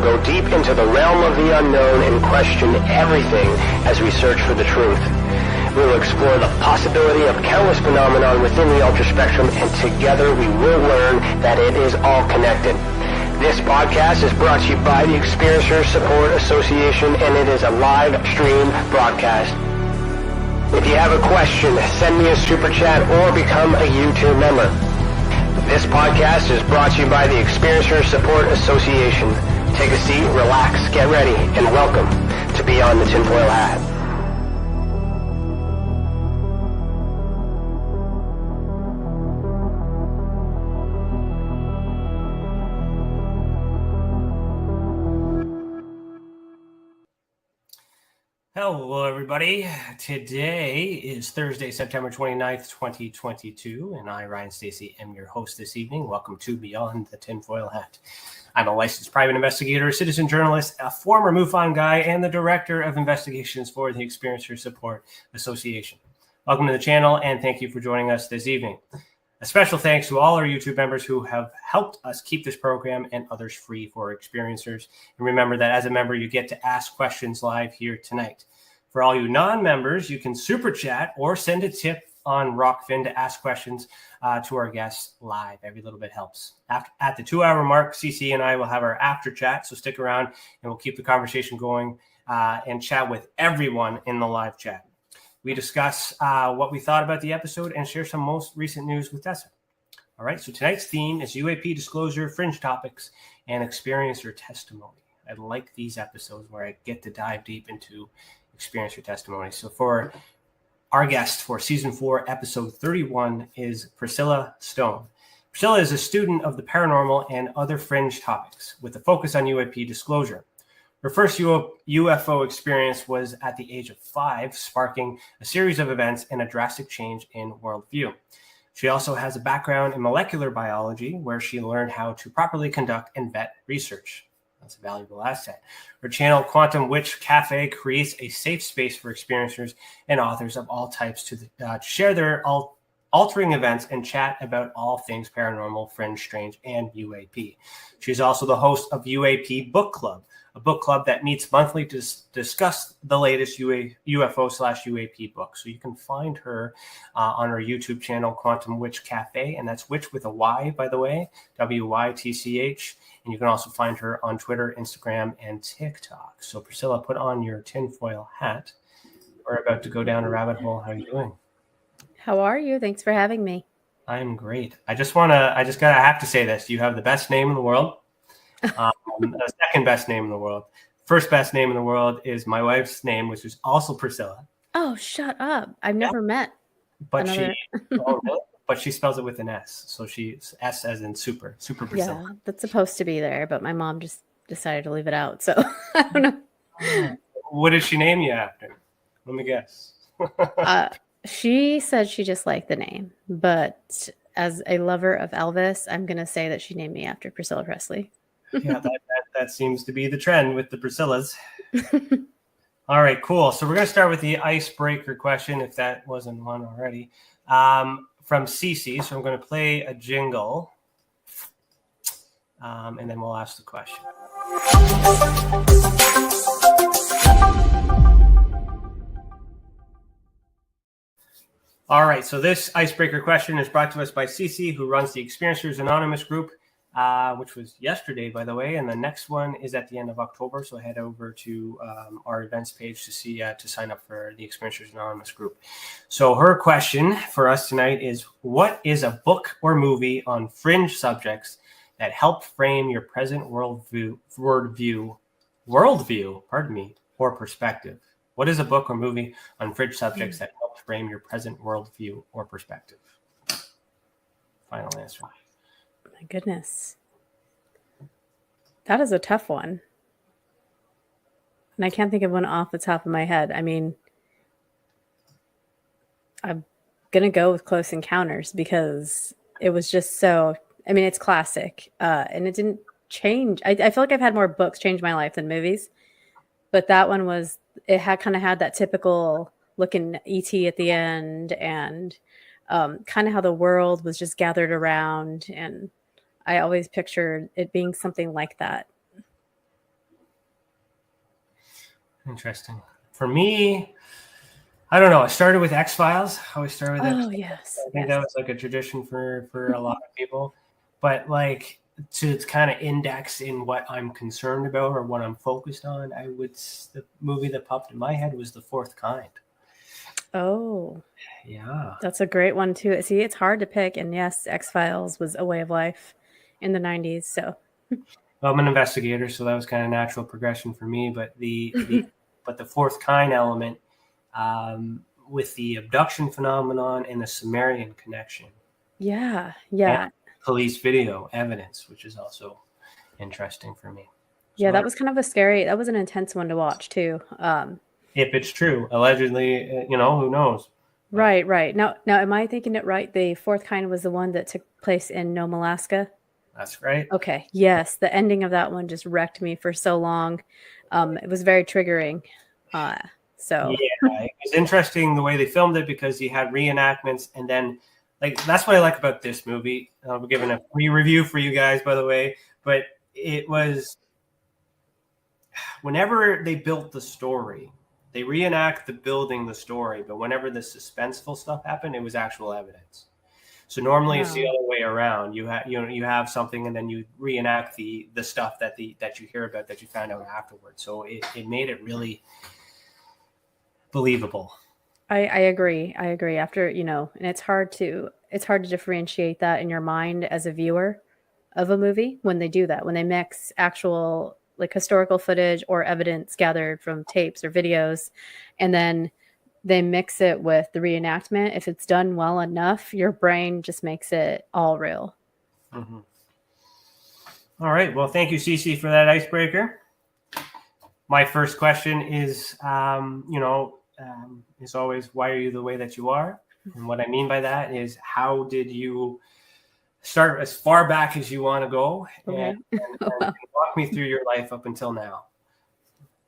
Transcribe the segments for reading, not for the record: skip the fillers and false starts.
go deep into the realm of the unknown and question everything as we search for the truth. We will explore the possibility of countless phenomena within the ultra-spectrum, and together we will learn that it is all connected. This podcast is brought to you by the Experiencers Support Association, and it is a live stream broadcast. If you have a question, send me a super chat or become a YouTube member. This podcast is brought to you by the Experiencers Support Association. Take a seat, relax, get ready, and welcome to Beyond the TinFoil Hat. Hello, everybody. Today is Thursday, September 29th, 2022, and I, Ryan Stacey, am your host this evening. Welcome to Beyond the TinFoil Hat. I'm a licensed private investigator, citizen journalist, a former MUFON guy, and the director of investigations for the Experiencers Support Association. Welcome to the channel, and thank you for joining us this evening. A special thanks to all our YouTube members who have helped us keep this program and others free for experiencers. And remember that as a member, you get to ask questions live here tonight. For all you non-members, you can super chat or send a tip on Rockfin to ask questions to our guests live. Every little bit helps. At the 2-hour mark, CC and I will have our after chat, so stick around and we'll keep the conversation going and chat with everyone in the live chat. We discuss what we thought about the episode and share some most recent news with Tessa. All right, so tonight's theme is UAP disclosure, fringe topics, and experiencer testimony. I like these episodes where I get to dive deep into experiencer testimony. So for our guest for season 4, episode 31 is Pricilla Stone. Pricilla is a student of the paranormal and other fringe topics with a focus on UAP disclosure. Her first UFO experience was at the age of 5, sparking a series of events and a drastic change in worldview. She also has a background in molecular biology, where she learned how to properly conduct and vet research. That's a valuable asset. Her channel, Quantum Wytch Cafe, creates a safe space for experiencers and authors of all types to share their altering events and chat about all things paranormal, fringe, strange, and UAP. She's also the host of UAP Book Club, a book club that meets monthly to discuss the latest UFO/UAP book. So you can find her on her YouTube channel, Quantum Wytch Cafe, and that's Witch with a Y, by the way, WYTCH. And you can also find her on Twitter, Instagram, and TikTok. So Pricilla, put on your tinfoil hat. We're about to go down a rabbit hole. How are you doing? How are you? Thanks for having me. I'm great. I have to say this. You have the best name in the world. The second best name in the world. First best name in the world is my wife's name, which is also Pricilla. Oh, shut up. I've never met. But she spells it with an S. So she's S as in super Pricilla. Yeah, that's supposed to be there, but my mom just decided to leave it out. So I don't know. What did she name you after? Let me guess. She said she just liked the name, but as a lover of Elvis, I'm going to say that she named me after Priscilla Presley. Yeah, that seems to be the trend with the Priscillas. All right, cool. So we're going to start with the icebreaker question, if that wasn't one already, from Cece. So I'm going to play a jingle, and then we'll ask the question. All right, so this icebreaker question is brought to us by Cece, who runs the Experiencers Anonymous group, which was yesterday, by the way, and the next one is at the end of October. So head over to our events page to see to sign up for the Experiencers Anonymous group. So her question for us tonight is: what is a book or movie on fringe subjects that helped frame your present worldview, or perspective? What is a book or movie on fringe subjects that helped frame your present worldview or perspective? Final answer. My goodness. That is a tough one. And I can't think of one off the top of my head. I mean, I'm going to go with Close Encounters because it was just so, I mean, it's classic. And it didn't change. I feel like I've had more books change my life than movies. But that one was, it had kind of had that typical looking ET at the end, and kind of how the world was just gathered around. And I always pictured it being something like that. Interesting. For me, I don't know. I started with X-Files. I always started with X-Files. Yes. I think that was like a tradition for a lot of people. But like to kind of index in what I'm concerned about or what I'm focused on, the movie that popped in my head was The Fourth Kind. Oh, yeah, that's a great one too. See, it's hard to pick, and yes, X-Files was a way of life in the 90s. So, well, I'm an investigator, so that was kind of natural progression for me. But the Fourth Kind element, with the abduction phenomenon and the Sumerian connection. yeah. And police video evidence, which is also interesting for me. Yeah, that was kind of that was an intense one to watch too. If it's true, allegedly, who knows? Right. Now, am I thinking it right? The Fourth Kind was the one that took place in Nome, Alaska. That's right. Okay. Yes, the ending of that one just wrecked me for so long. It was very triggering. Yeah, it was interesting the way they filmed it because you had reenactments, and then that's what I like about this movie. We're giving a free review for you guys, by the way, but it was whenever they built the story, they reenact the story, but whenever the suspenseful stuff happened, it was actual evidence. So normally it's the other way around. You have something, and then you reenact the stuff that you hear about that you found out afterwards. So it made it really believable. I agree. After, and it's hard to differentiate that in your mind as a viewer of a movie when they do that, when they mix actual like historical footage or evidence gathered from tapes or videos, and then they mix it with the reenactment. If it's done well enough, your brain just makes it all real. Mm-hmm. All right. Well, thank you, Stacey, for that icebreaker. My first question is, as always, why are you the way that you are? And what I mean by that is, how did you start as far back as you want to go? Okay. And walk me through your life up until now.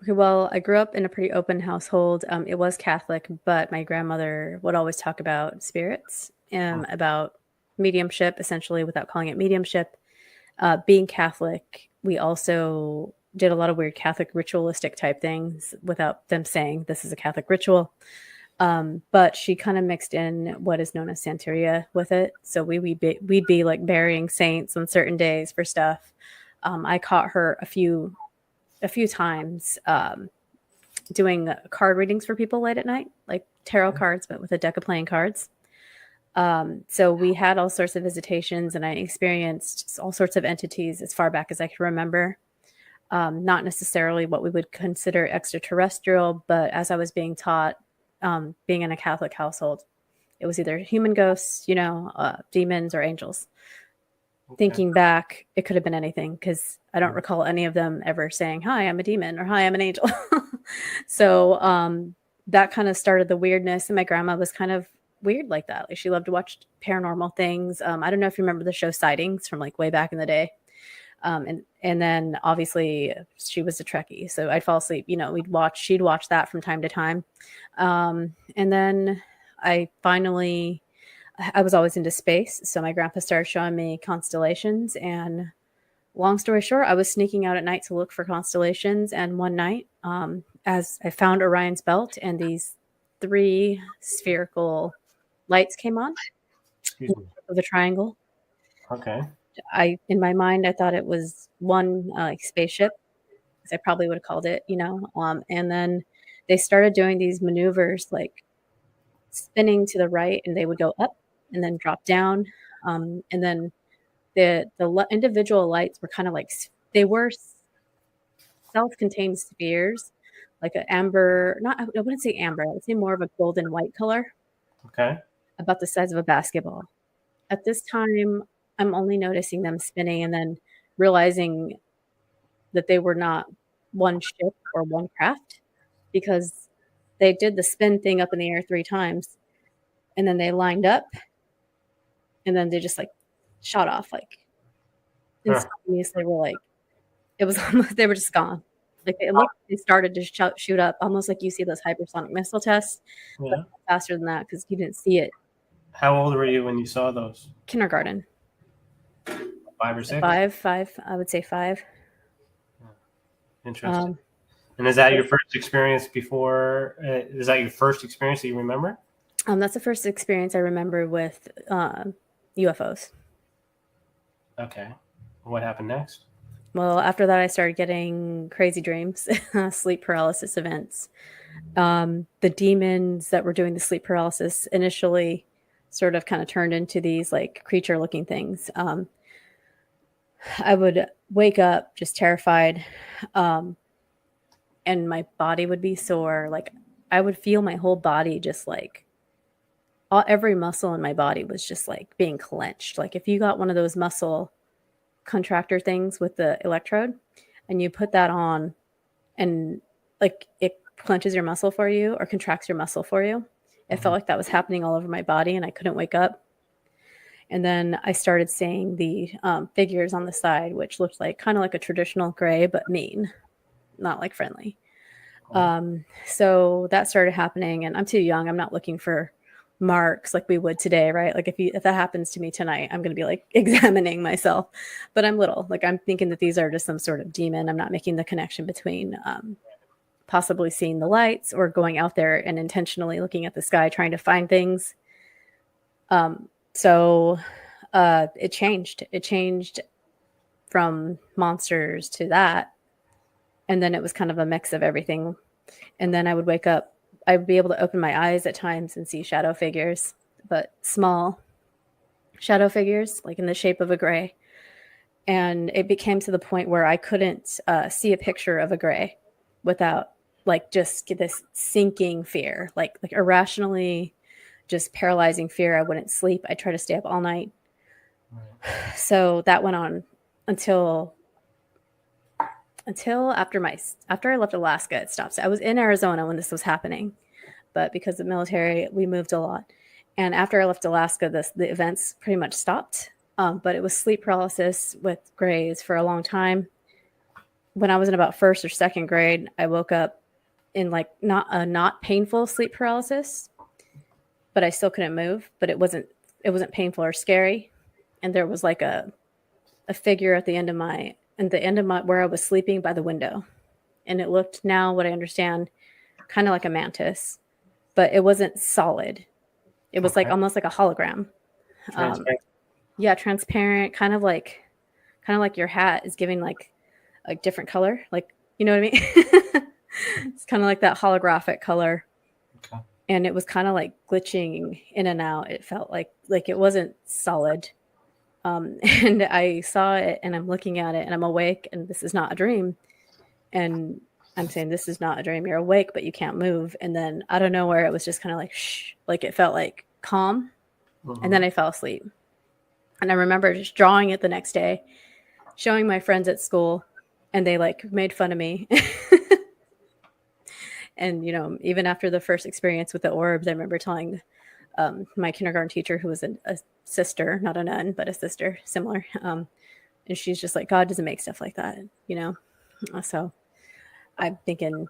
Okay, well, I grew up in a pretty open household. It was Catholic, but my grandmother would always talk about spirits, about mediumship, essentially, without calling it mediumship. Being Catholic, we also did a lot of weird Catholic ritualistic type things without them saying this is a Catholic ritual. But she kind of mixed in what is known as Santeria with it. So we'd be like burying saints on certain days for stuff. I caught her a few times doing card readings for people late at night, like tarot cards, but with a deck of playing cards. So we had all sorts of visitations, and I experienced all sorts of entities as far back as I can remember. Not necessarily what we would consider extraterrestrial, but as I was being taught, being in a Catholic household, it was either human ghosts, demons, or angels. Okay. Thinking back, it could have been anything because I don't recall any of them ever saying, "Hi, I'm a demon," or "Hi, I'm an angel." So that kind of started the weirdness. And my grandma was kind of weird like that. Like, she loved to watch paranormal things. I don't know if you remember the show Sightings from like way back in the day. And then obviously she was a Trekkie, so I'd fall asleep. She'd watch that from time to time. And then I was always into space, so my grandpa started showing me constellations. And long story short, I was sneaking out at night to look for constellations. And one night, as I found Orion's belt, and these 3 spherical lights came on of the triangle. Okay. In my mind, I thought it was one spaceship, because I probably would have called it, and then they started doing these maneuvers, like spinning to the right, and they would go up and then drop down. And then the individual lights were kind of like, they were self-contained spheres, like an amber, I wouldn't say amber, I would say more of a golden white color. Okay. About the size of a basketball. At this time, I'm only noticing them spinning and then realizing that they were not one ship or one craft, because they did the spin thing up in the air 3 times, and then they lined up, and then they just like shot off, like instantaneously. Were like, it was almost, they were just gone. Like they started to shoot up, almost like you see those hypersonic missile tests, but faster than that because you didn't see it. How old were you when you saw those? Kindergarten. 5 or 6? 5. I would say 5. Interesting. And is that your first experience before? Is that your first experience that you remember? That's the first experience I remember with UFOs. Okay. What happened next? Well, after that, I started getting crazy dreams, sleep paralysis events. The demons that were doing the sleep paralysis initially sort of kind of turned into these like creature looking things. I would wake up just terrified, and my body would be sore. Like I would feel my whole body just like every muscle in my body was just like being clenched. Like if you got one of those muscle contractor things with the electrode and you put that on and like it clenches your muscle for you or contracts your muscle for you. It felt like that was happening all over my body and I couldn't wake up. And then I started seeing the figures on the side, which looked like kind of like a traditional gray, but mean, not like friendly. So that started happening and I'm too young. I'm not looking for marks like we would today, right? Like if that happens to me tonight, I'm going to be like examining myself, but I'm little, like I'm thinking that these are just some sort of demon. I'm not making the connection between possibly seeing the lights or going out there and intentionally looking at the sky, trying to find things. So it changed from monsters to that. And then it was kind of a mix of everything. And then I would wake up, I would be able to open my eyes at times and see shadow figures, but small shadow figures, like in the shape of a gray. And it became to the point where I couldn't see a picture of a gray without like just get this sinking fear, like irrationally just paralyzing fear. I wouldn't sleep. I try to stay up all night. Right. So that went on until after I left Alaska, it stopped. So I was in Arizona when this was happening, but because of the military, we moved a lot. And after I left Alaska, the events pretty much stopped. But it was sleep paralysis with grays for a long time. When I was in about first or second grade, I woke up in like not painful sleep paralysis, but I still couldn't move. But it wasn't painful or scary. And there was like a figure at the end of my where I was sleeping by the window. And it looked, now what I understand, kind of like a mantis, but it wasn't solid. It was like almost like a hologram. Transparent. Yeah, transparent, kind of like your hat is giving like a different color. Like, you know what I mean? It's kind of like that holographic color. Okay. And it was kind of like glitching in and out. It felt like it wasn't solid. And I saw it and I'm looking at it and I'm awake and this is not a dream. And I'm saying, this is not a dream. You're awake, but you can't move. And then I don't know where it was just kind of like, shh, like it felt like calm. Mm-hmm. And then I fell asleep. And I remember just drawing it the next day, showing my friends at school, and they like made fun of me. And, you know, even after the first experience with the orbs, I remember telling my kindergarten teacher, who was a sister, not a nun, but a sister, similar. And she's just like, God doesn't make stuff like that, you know? So I'm thinking,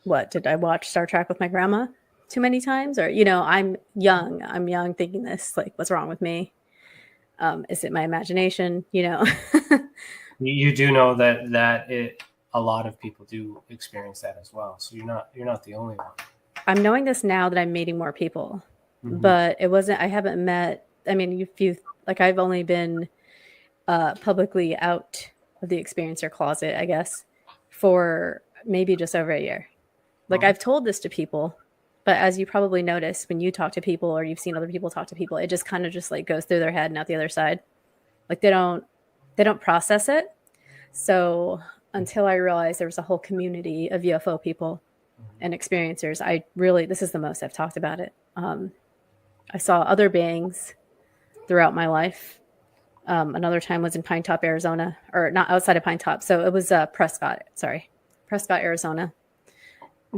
what, did I watch Star Trek with my grandma too many times? Or, you know, I'm young thinking this, like, what's wrong with me? Is it my imagination? You know? You do know that a lot of people do experience that as well. So you're not the only one. I'm knowing this now that I'm meeting more people, but I haven't met, I mean, I've only been publicly out of the experiencer closet, I guess, for maybe just over a year. Like I've told this to people, but as you probably notice when you talk to people or you've seen other people talk to people, it just kind of just like goes through their head and out the other side. Like they don't process it. So until I realized there was a whole community of UFO people and experiencers, this is the most I've talked about it. I saw other beings throughout my life. Another time was in Pine Top, Arizona, or not outside of Pine Top. So it was Prescott, Arizona,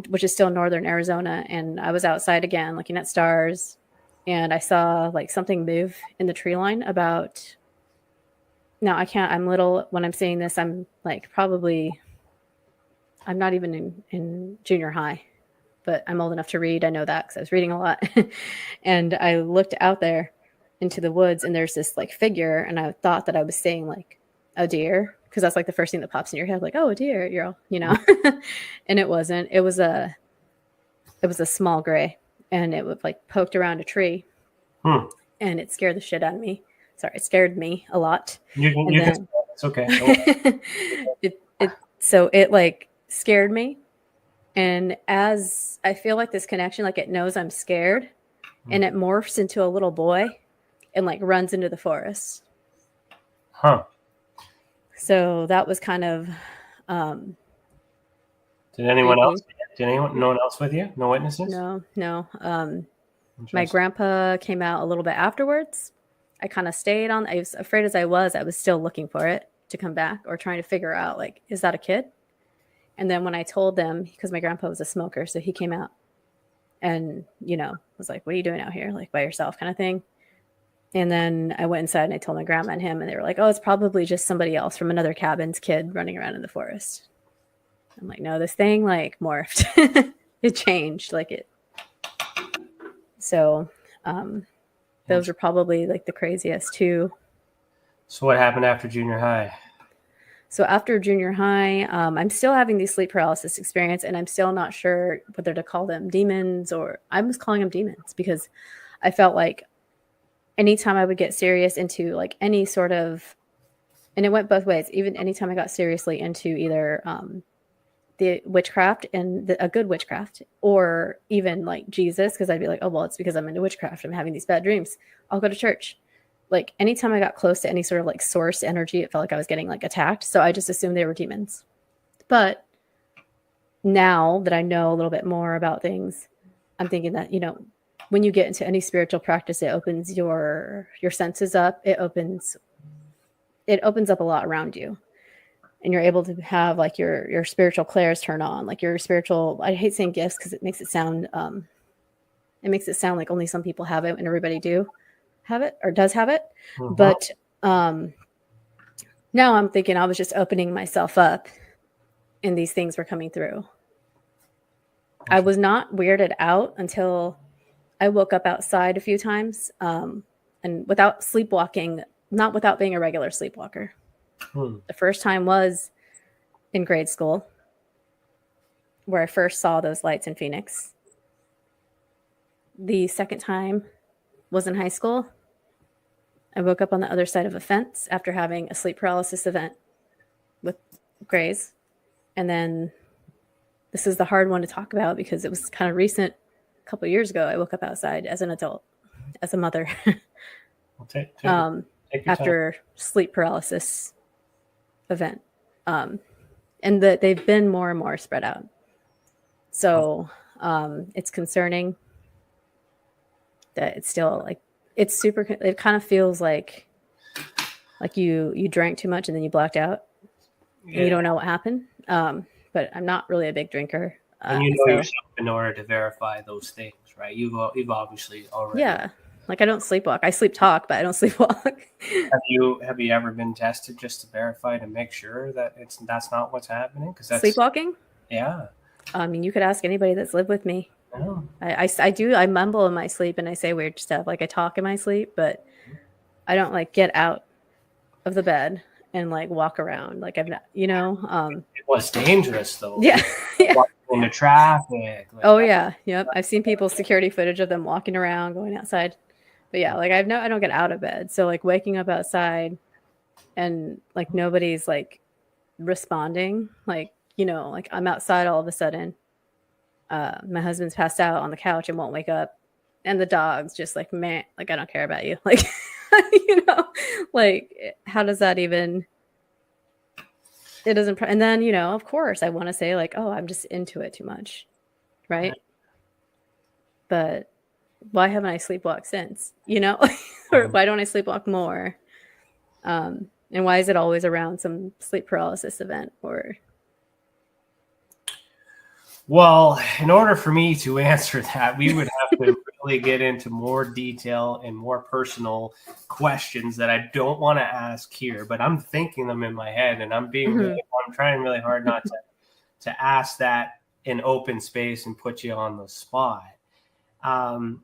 which is still northern Arizona. And I was outside again looking at stars, and I saw like something move in the tree line about, now I can't, I'm little when I'm seeing this. I'm like I'm not even in junior high, but I'm old enough to read. I know that because I was reading a lot. And I looked out there into the woods and there's this like figure, and I thought that I was seeing like a deer because that's like the first thing that pops in your head, like, oh, a deer, you're all, and it wasn't. It was a small gray, and it was like poked around a tree, and it scared the shit out of me. Sorry, it scared me a lot. It's okay. So it like scared me, and as I feel like this connection, like it knows I'm scared, and it morphs into a little boy, and like runs into the forest. So that was kind of. Did anyone else? No one else with you? No witnesses? No. My grandpa came out a little bit afterwards. I kind of stayed on. I was afraid as I was still looking for it to come back or trying to figure out, like, is that a kid? And then when I told them, because my grandpa was a smoker, so he came out and, was like, what are you doing out here? Like by yourself kind of thing. And then I went inside and I told my grandma and him, and they were like, oh, it's probably just somebody else from another cabin's kid running around in the forest. I'm like, no, this thing like morphed. It changed like it. So those are probably like the craziest two. So what happened after junior high? So after junior high, I'm still having these sleep paralysis experience, and I'm still not sure whether to call them demons, or I was calling them demons because I felt like anytime I would get serious into like any sort of, and it went both ways, even anytime I got seriously into either the witchcraft and a good witchcraft, or even like Jesus, because I'd be like, oh, well, it's because I'm into witchcraft. I'm having these bad dreams. I'll go to church. Like anytime I got close to any sort of like source energy, it felt like I was getting like attacked. So I just assumed they were demons. But now that I know a little bit more about things, I'm thinking that, when you get into any spiritual practice, it opens your senses up. It opens up a lot around you. And you're able to have like your spiritual clairs turn on, like your spiritual, I hate saying gifts because it makes it sound like only some people have it and everybody do have it or does have it. Mm-hmm. But now I'm thinking I was just opening myself up and these things were coming through. I was not weirded out until I woke up outside a few times and without sleepwalking, not without being a regular sleepwalker. The first time was in grade school where I first saw those lights in Phoenix. The second time was in high school. I woke up on the other side of a fence after having a sleep paralysis event with Grays. And then this is the hard one to talk about because it was kind of recent. A couple of years ago, I woke up outside as an adult, as a mother, after sleep paralysis event. And that they've been more and more spread out. So it's concerning that it's still like, it's super, it kind of feels like you drank too much and then you blacked out. Yeah. And you don't know what happened. But I'm not really a big drinker. And yourself in order to verify those things, right? You've obviously already. Yeah. Like I don't sleepwalk. I sleep talk, but I don't sleepwalk. Have you ever been tested just to verify to make sure that that's not what's happening? Because that's sleepwalking. Yeah. I mean, you could ask anybody that's lived with me. Oh. I do. I mumble in my sleep and I say weird stuff. Like I talk in my sleep, but I don't like get out of the bed and like walk around. Like I've not, It was dangerous though. Yeah. Walking into traffic. Yeah. Yep. I've seen people's security footage of them walking around, going outside. But yeah, like I don't get out of bed. So like waking up outside and like nobody's like responding. Like, like I'm outside all of a sudden. My husband's passed out on the couch and won't wake up. And the dog's just like, man, like I don't care about you. Like, like how does that even, it doesn't, and then, of course I want to say like, oh, I'm just into it too much. Right. But why haven't I sleepwalked since, or why don't I sleepwalk more? And why is it always around some sleep paralysis event or? Well, in order for me to answer that, we would have to really get into more detail and more personal questions that I don't want to ask here, but I'm thinking them in my head and I'm trying really hard not to ask that in open space and put you on the spot. Have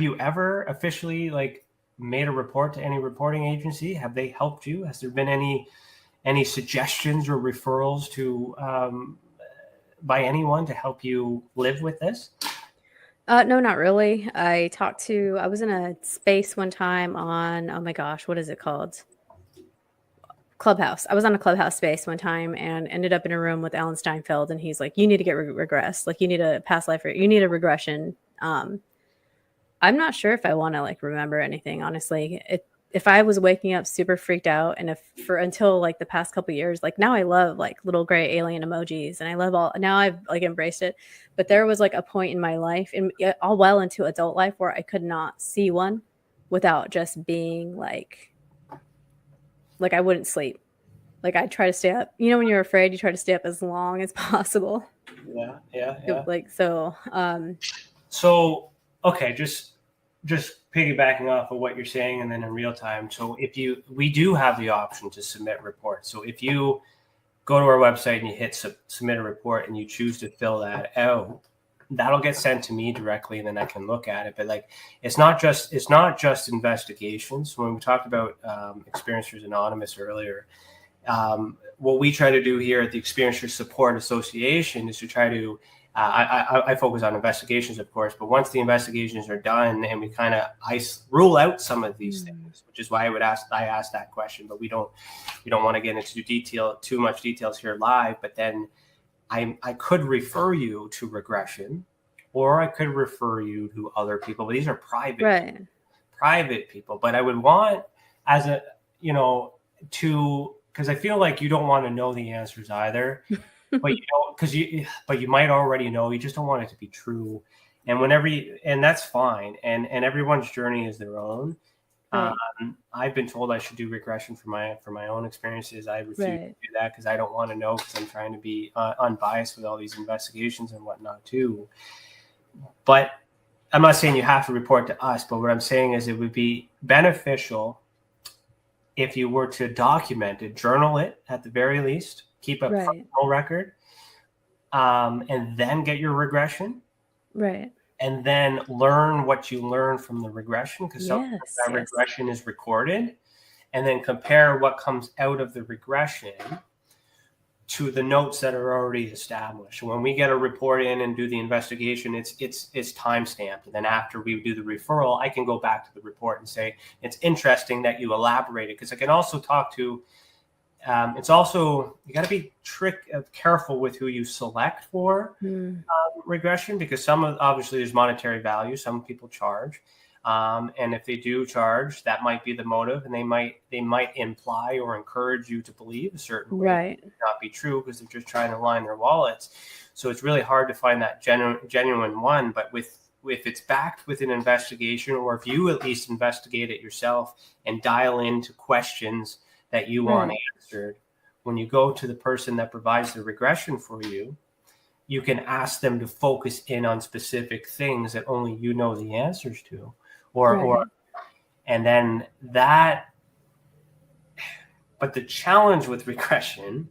you ever officially like made a report to any reporting agency? Have they helped you? Has there been any suggestions or referrals to by anyone to help you live with this? No, not really. I was in a space one time on, oh my gosh, what is it called? Clubhouse. I was on a Clubhouse space one time and ended up in a room with Alan Steinfeld, and he's like, you need to get regressed. Like, you need a past life, you need a regression. I'm not sure if I want to like remember anything, honestly. If I was waking up super freaked out, and until like the past couple of years, like now I love like little gray alien emojis, and I love now I've like embraced it. But there was like a point in my life, and all well into adult life, where I could not see one without just being like I wouldn't sleep. Like I'd try to stay up. You know, when you're afraid, you try to stay up as long as possible. Yeah. Like so. So okay, just piggybacking off of what you're saying, and then in real time. So we do have the option to submit reports. So if you go to our website and you hit submit a report and you choose to fill that out, that'll get sent to me directly, and then I can look at it. But like, it's not just investigations. When we talked about Experiencers Anonymous earlier, what we try to do here at the Experiencers Support Association is to try to I focus on investigations, of course, but once the investigations are done and we kind of rule out some of these things, which is why I asked that question, but we don't want to get into too much details here live. But then I could refer you to regression, or I could refer you to other people, but these are private people. But I would want, as a, because I feel like you don't want to know the answers either. But you might already know. You just don't want it to be true, and and that's fine. And everyone's journey is their own. Right. I've been told I should do regression for my own experiences. I refuse to do that because I don't want to know, because I'm trying to be unbiased with all these investigations and whatnot too. But I'm not saying you have to report to us. But what I'm saying is it would be beneficial if you were to document it, journal it at the very least. Keep a personal record, and then get your regression. Right. And then learn what you learn from the regression, because sometimes that regression is recorded, and then compare what comes out of the regression to the notes that are already established. When we get a report in and do the investigation, it's time stamped. And then after we do the referral, I can go back to the report and say, it's interesting that you elaborated, because I can also talk to it's also, you got to be careful with who you select for regression, because obviously there's monetary value. Some people charge, and if they do charge, that might be the motive, and they might imply or encourage you to believe a certain way. It might not be true, because they're just trying to line their wallets. So it's really hard to find that genuine one. But if it's backed with an investigation, or if you at least investigate it yourself and dial into questions that you want answered, when you go to the person that provides the regression for you, you can ask them to focus in on specific things that only you know the answers to, and then that. But the challenge with regression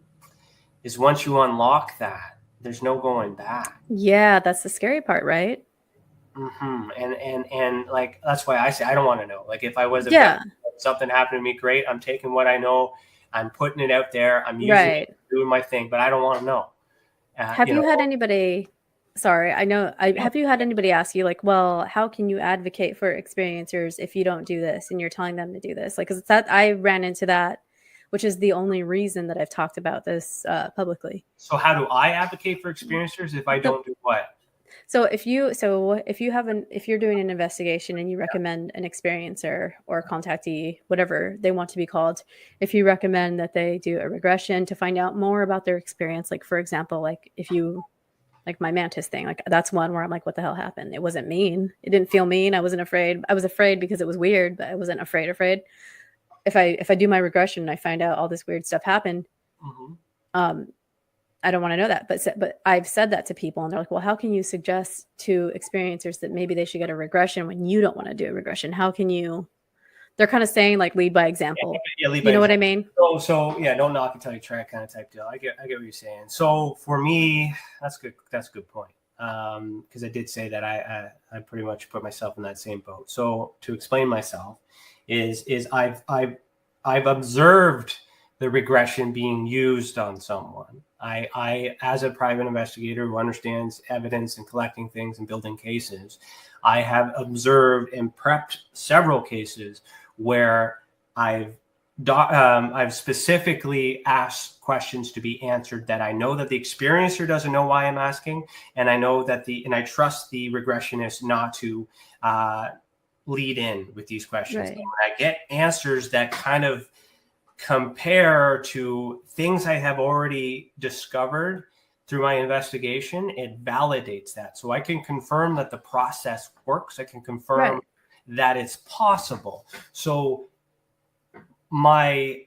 is once you unlock that, there's no going back. Yeah, that's the scary part, right? Mm-hmm. And like, that's why I say I don't want to know. Like, if I was something happened to me, great. I'm taking what I know, I'm putting it out there, I'm using it, doing my thing, but I don't want to know. Have you had anybody? Sorry, I know. Have you had anybody ask you, like, well, how can you advocate for experiencers if you don't do this and you're telling them to do this? Like, because I ran into that, which is the only reason that I've talked about this publicly. So how do I advocate for experiencers if I don't do what? So if you're doing an investigation and you recommend an experiencer or contactee, whatever they want to be called, if you recommend that they do a regression to find out more about their experience, like, for example, like if you, like my mantis thing, like that's one where I'm like, what the hell happened? It wasn't mean. It didn't feel mean. I wasn't afraid. I was afraid because it was weird, but I wasn't afraid. If I do my regression and I find out all this weird stuff happened, I don't want to know that, but I've said that to people, and they're like, well, how can you suggest to experiencers that maybe they should get a regression when you don't want to do a regression? How can you, they're kind of saying like lead by example. Lead by example. What I mean? So yeah, don't knock until you try kind of type deal. I get what you're saying. So for me, that's good. That's a good point. Because I did say that I pretty much put myself in that same boat. So to explain myself, is I've observed the regression being used on someone. I as a private investigator who understands evidence and collecting things and building cases, I have observed and prepped several cases where I've specifically asked questions to be answered that I know that the experiencer doesn't know why I'm asking, and I know that I trust the regressionist not to lead in with these questions. Right. And when I get answers that kind of compare to things I have already discovered through my investigation, it validates that. So I can confirm that the process works. I can confirm that it's possible. So my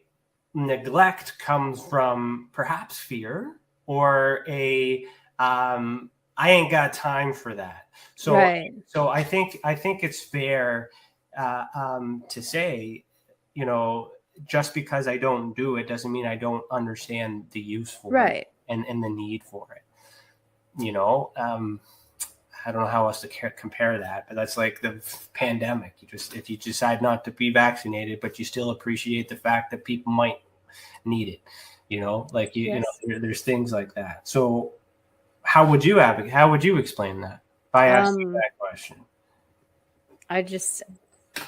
neglect comes from perhaps fear or I ain't got time for that. So so I think it's fair to say, just because I don't do it doesn't mean I don't understand the use for it and the need for it. I don't know how else to compare that, but that's like the pandemic. If you decide not to be vaccinated, but you still appreciate the fact that people might need it, there's things like that. So how would you advocate? How would you explain that if I asked you that question?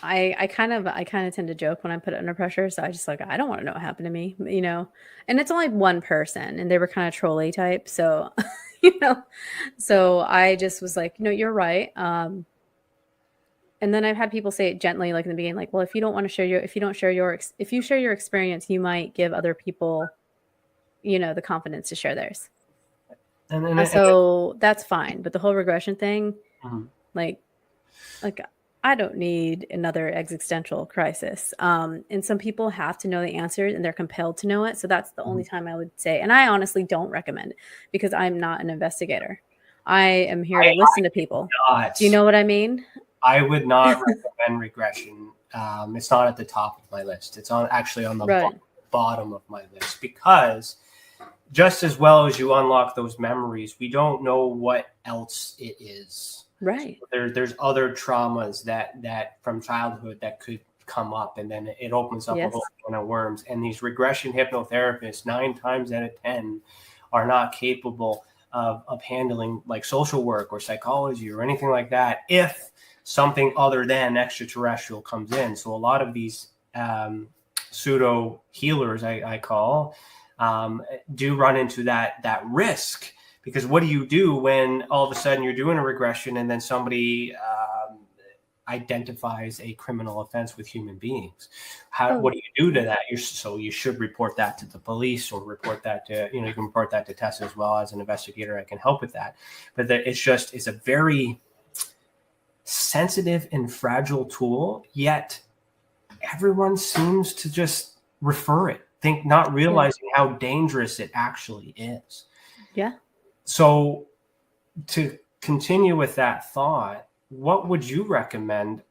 I kind of tend to joke when I put it under pressure. So I just I don't want to know what happened to me, and it's only one person and they were kind of trolly type. So, so I just was like, you're right. And then I've had people say it gently, like in the beginning, like, well, if you don't share your experience, you might give other people, the confidence to share theirs. So that's fine. But the whole regression thing, like I don't need another existential crisis. And some people have to know the answers and they're compelled to know it. So that's the only time I would say, and I honestly don't recommend it because I'm not an investigator. I am here to listen to people. Do you know what I mean? I would not recommend regression. It's not at the top of my list. It's actually on the bottom of my list because just as well as you unlock those memories, we don't know what else it is. Right. There's other traumas that from childhood that could come up, and then it opens up a whole can of worms. And these regression hypnotherapists, 9 times out of 10, are not capable of handling like social work or psychology or anything like that if something other than extraterrestrial comes in. So a lot of these pseudo healers, I call, do run into that risk. Because what do you do when all of a sudden you're doing a regression and then somebody identifies a criminal offense with human beings? What do you do to that? You should report that to the police or report that to, you can report that to Tessa as well. As an investigator, I can help with that. But it's a very sensitive and fragile tool, yet everyone seems to just refer it, not realizing how dangerous it actually is. Yeah. So to continue with that thought, what would you recommend,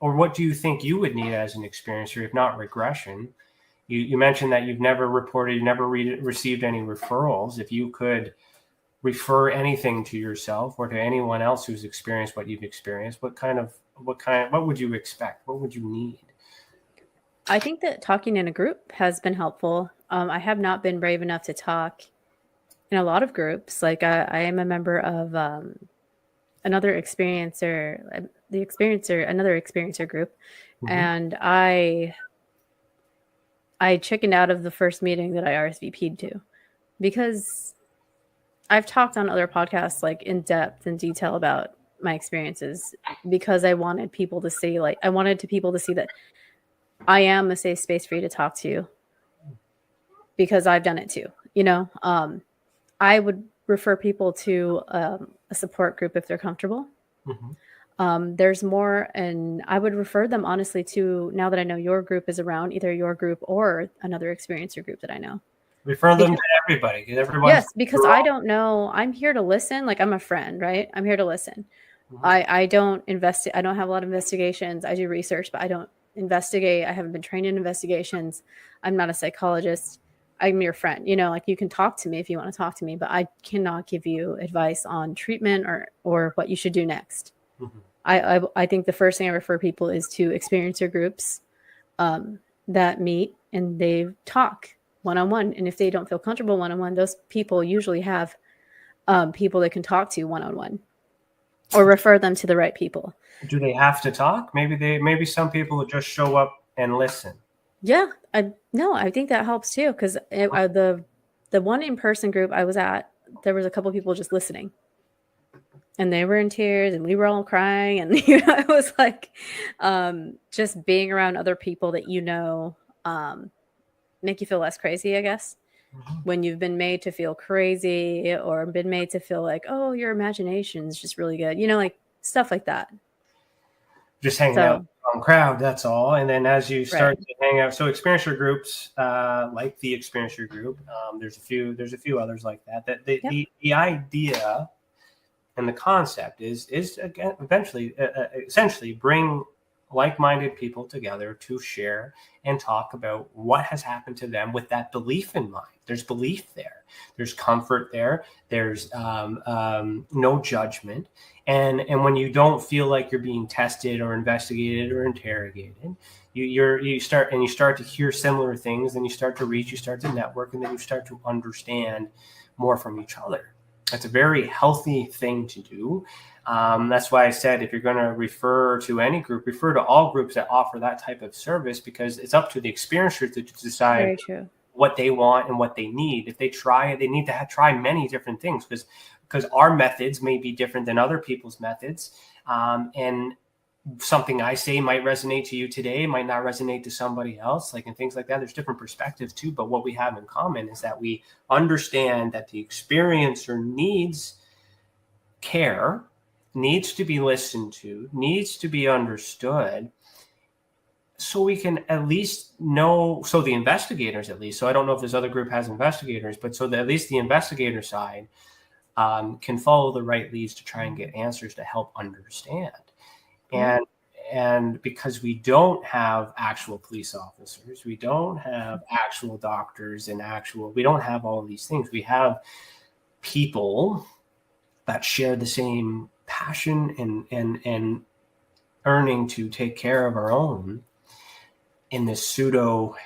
or what do you think you would need as an experiencer, if not regression? You mentioned that you've never received any referrals. If you could refer anything to yourself or to anyone else who's experienced what you've experienced, what would you expect? What would you need? I think that talking in a group has been helpful. I have not been brave enough to talk in a lot of groups. Like I am a member of another experiencer group. And I chickened out of the first meeting that I RSVP'd to because I've talked on other podcasts like in depth and detail about my experiences because I wanted people to see that I am a safe space for you to talk to because I've done it too. I would refer people to a support group if they're comfortable. There's more, and I would refer them honestly to, now that I know your group is around, either your group or another experiencer group that I know. Refer them to everybody. Yes, because I don't know. I'm here to listen. Like I'm a friend, right? I'm here to listen. I don't investigate. I don't have a lot of investigations. I do research, but I don't investigate. I haven't been trained in investigations. I'm not a psychologist. I'm your friend, like you can talk to me if you want to talk to me, but I cannot give you advice on treatment or what you should do next. I think the first thing I refer people is to experiencer groups that meet and they talk one-on-one. And if they don't feel comfortable one-on-one, those people usually have people they can talk to one-on-one or refer them to the right people. Do they have to talk? Maybe some people will just show up and listen. Yeah, I think that helps too. Because the one in-person group I was at, there was a couple of people just listening, and they were in tears, and we were all crying, and it was like just being around other people that make you feel less crazy, I guess. Mm-hmm. When you've been made to feel crazy or been made to feel like, oh, your imagination is just really good, like stuff like that. Just hanging out with a crowd, that's all. And then as you start to hang out, so experiencer groups, like the experiencer group, there's a few others like that. That the idea and the concept is again essentially bring like-minded people together to share and talk about what has happened to them with that belief in mind. There's belief there. There's comfort there. There's no judgment. And when you don't feel like you're being tested or investigated or interrogated, you start to hear similar things, and you start to network, and then you start to understand more from each other. That's a very healthy thing to do. That's why I said if you're going to refer to any group, refer to all groups that offer that type of service, because it's up to the experiencers to decide what they want and what they need. If they try, they need to try many different things, because our methods may be different than other people's methods. And something I say might resonate to you today, might not resonate to somebody else, and things like that. There's different perspectives too, but what we have in common is that we understand that the experiencer needs care, needs to be listened to, needs to be understood, so we can at least know, so the investigators at least, so I don't know if this other group has investigators, but so that at least the investigator side can follow the right leads to try and get answers to help understand. And because we don't have actual police officers, we don't have actual doctors we don't have all of these things. We have people that share the same passion and earning to take care of our own in this pseudo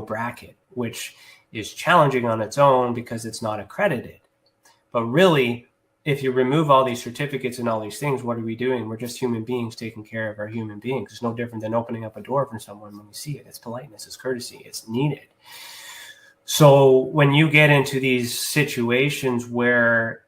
bracket, which is challenging on its own because it's not accredited. But really, if you remove all these certificates and all these things, what are we doing? We're just human beings taking care of our human beings. It's no different than opening up a door for someone when we see it. It's politeness, it's courtesy, it's needed. So when you get into these situations where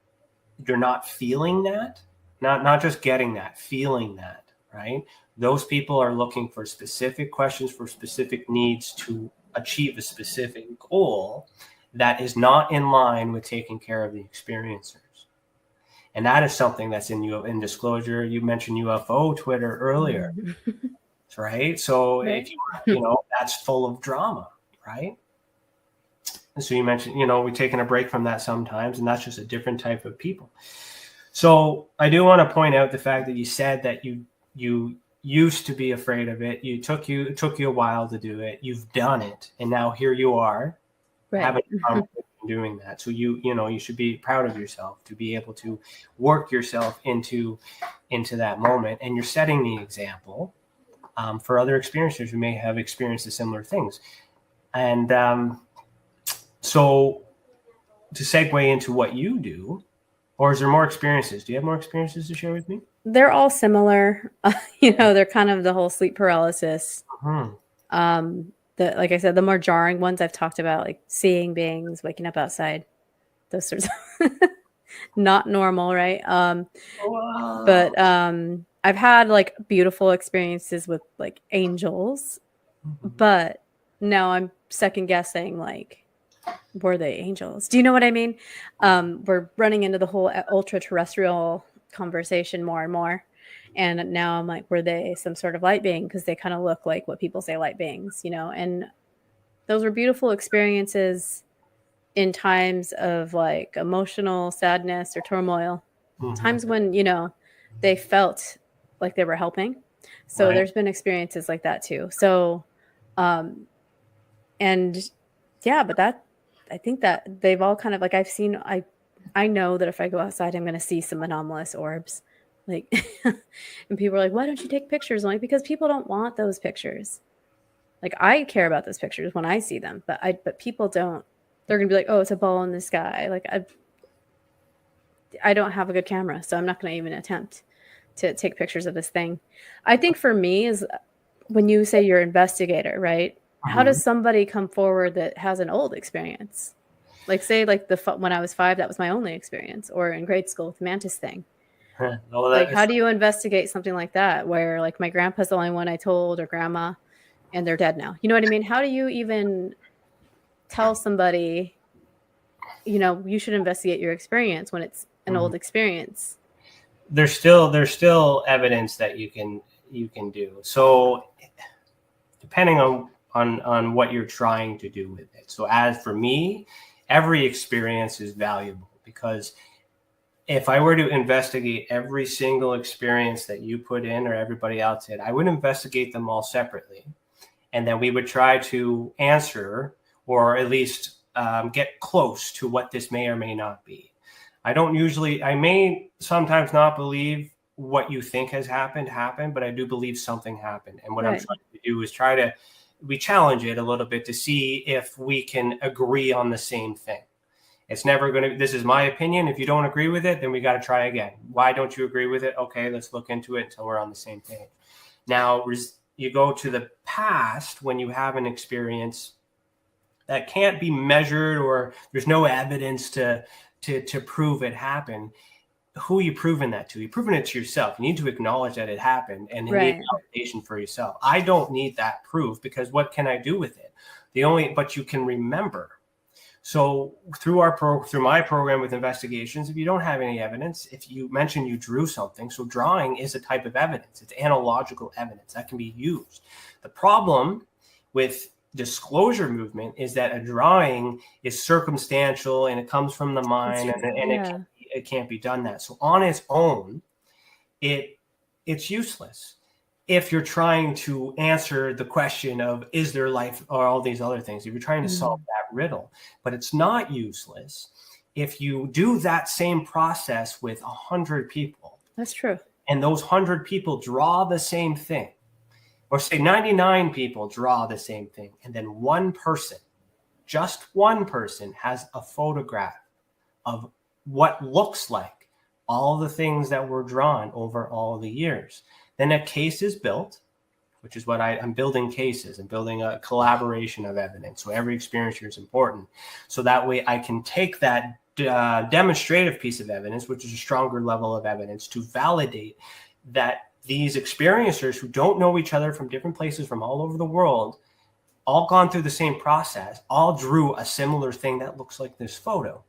you're not feeling that, not just getting that, feeling that, right? Those people are looking for specific questions, for specific needs to achieve a specific goal that is not in line with taking care of the experiencers. And that is something that's in disclosure. You mentioned UFO Twitter earlier, right? So if that's full of drama, right? And so you mentioned, we're taking a break from that sometimes, and that's just a different type of people. So I do want to point out the fact that you said that you used to be afraid of it. It took you a while to do it. You've done it, and now here you are, having a conversation doing that. So you should be proud of yourself to be able to work yourself into that moment, and you're setting the example for other experiencers who may have experienced the similar things. And so to segue into what you do, or is there more experiences? Do you have more experiences to share with me? They're all similar. They're kind of the whole sleep paralysis. Like I said, the more jarring ones I've talked about, like seeing beings, waking up outside, those sorts of not normal, right? But I've had like beautiful experiences with like angels, but now I'm second guessing, like, were they angels? Do you know what I mean? We're running into the whole ultra terrestrial conversation more and more. And now I'm like, were they some sort of light being? Because they kind of look like what people say light beings, and those were beautiful experiences in times of like emotional sadness or turmoil, times when, they felt like they were helping. So there's been experiences like that too. So, and yeah, but I think that they've all kind of like, I know that if I go outside, I'm going to see some anomalous orbs. Like, and people are like, why don't you take pictures? I'm like, because people don't want those pictures. Like, I care about those pictures when I see them, but people don't. They're gonna be like, oh, it's a ball in the sky. Like, I don't have a good camera, so I'm not gonna even attempt to take pictures of this thing. I think for me is when you say you're investigator, right? How does somebody come forward that has an old experience? Like, say, like when I was 5, that was my only experience, or in grade school with the mantis thing. Like, how do you investigate something like that where, like, my grandpa's the only one I told, or grandma, and they're dead now? You know what I mean? How do you even tell somebody, you should investigate your experience when it's an old experience? There's still evidence that you can do. So depending on what you're trying to do with it. So as for me, every experience is valuable, because if I were to investigate every single experience that you put in or everybody else did, I would investigate them all separately. And then we would try to answer, or at least get close to what this may or may not be. I may sometimes not believe what you think has happened, but I do believe something happened. And what I'm trying to do is we challenge it a little bit to see if we can agree on the same thing. It's never going to, this is my opinion. If you don't agree with it, then we got to try again. Why don't you agree with it? Okay, let's look into it until we're on the same page. Now, you go to the past when you have an experience that can't be measured, or there's no evidence to prove it happened. Who are you proving that to? You're proving it to yourself. You need to acknowledge that it happened, and you need validation for yourself. I don't need that proof, because what can I do with it? But you can remember. So through my program with investigations, if you don't have any evidence, if you mention you drew something, so drawing is a type of evidence. It's analogical evidence that can be used. The problem with disclosure movement is that a drawing is circumstantial and it comes from the mind, and it can't be done that. So on its own, it's useless if you're trying to answer the question of, is there life, or all these other things, if you're trying to solve that riddle. But it's not useless if you do that same process with 100 people. That's true. And those 100 people draw the same thing, or say 99 people draw the same thing, and then just one person has a photograph of what looks like all the things that were drawn over all the years. Then a case is built, which is what I'm building cases and building a collaboration of evidence. So every experience here is important. So that way I can take that demonstrative piece of evidence, which is a stronger level of evidence, to validate that these experiencers who don't know each other from different places from all over the world, all gone through the same process, all drew a similar thing that looks like this photo.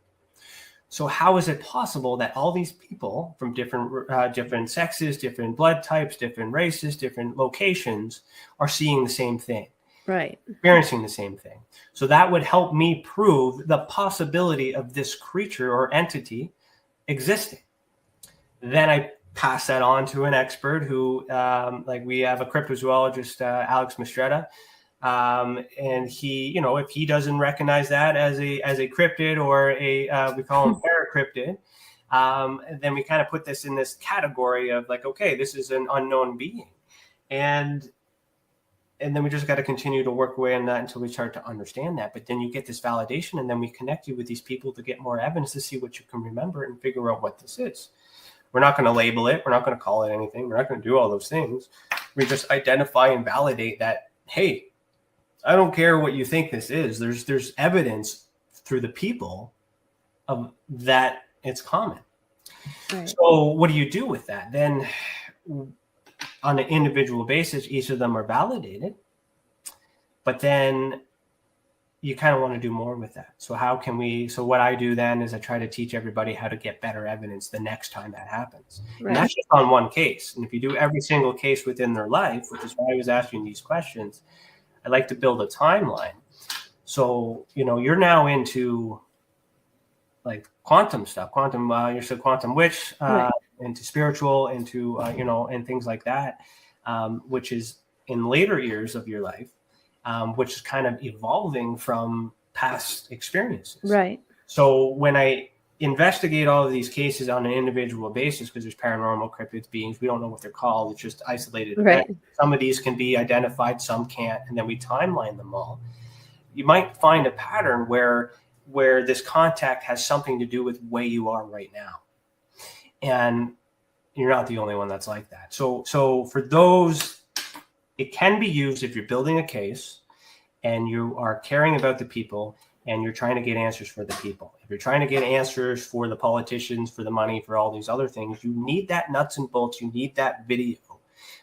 So how is it possible that all these people from different sexes, different blood types, different races, different locations are seeing the same thing, right? Experiencing the same thing? So that would help me prove the possibility of this creature or entity existing. Then I pass that on to an expert who, like we have a cryptozoologist, Alex Mistretta. And he, if he doesn't recognize that as a cryptid, or we call them paracryptid, then we kind of put this in this category of like, okay, this is an unknown being. And then we just got to continue to work away on that until we start to understand that. But then you get this validation, and then we connect you with these people to get more evidence to see what you can remember and figure out what this is. We're not going to label it. We're not going to call it anything. We're not going to do all those things. We just identify and validate that, hey, I don't care what you think this is. There's evidence through the people of that it's common. Right. So what do you do with that? Then on an individual basis, each of them are validated, but then you kind of want to do more with that. So so what I do then is I try to teach everybody how to get better evidence the next time that happens. Right. And that's just on one case. And if you do every single case within their life, which is why I was asking these questions, I like to build a timeline. So, you're now into like quantum stuff, you're still Quantum Wytch, right, into spiritual, into, and things like that, which is in later years of your life, which is kind of evolving from past experiences. Right. So when I investigate all of these cases on an individual basis because there's paranormal cryptid beings. We don't know what they're called. It's just isolated events. Some of these can be identified, some can't, and then we timeline them all. You might find a pattern where this contact has something to do with the way you are right now. And you're not the only one that's like that. So for those, it can be used if you're building a case and you are caring about the people and you're trying to get answers for the people. If you're trying to get answers for the politicians, for the money, for all these other things, you need that nuts and bolts. You need that video.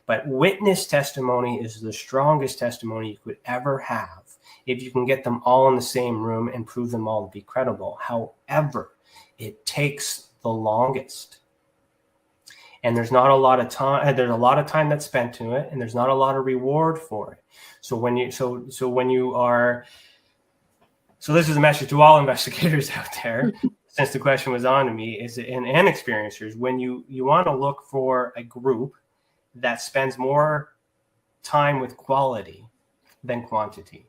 But witness testimony is the strongest testimony you could ever have if you can get them all in the same room and prove them all to be credible. However, it takes the longest. And there's not a lot of time. There's a lot of time that's spent to it, and there's not a lot of reward for it. So when you are, this is a message to all investigators out there. Since the question was on to me, and experiencers, when you want to look for a group that spends more time with quality than quantity,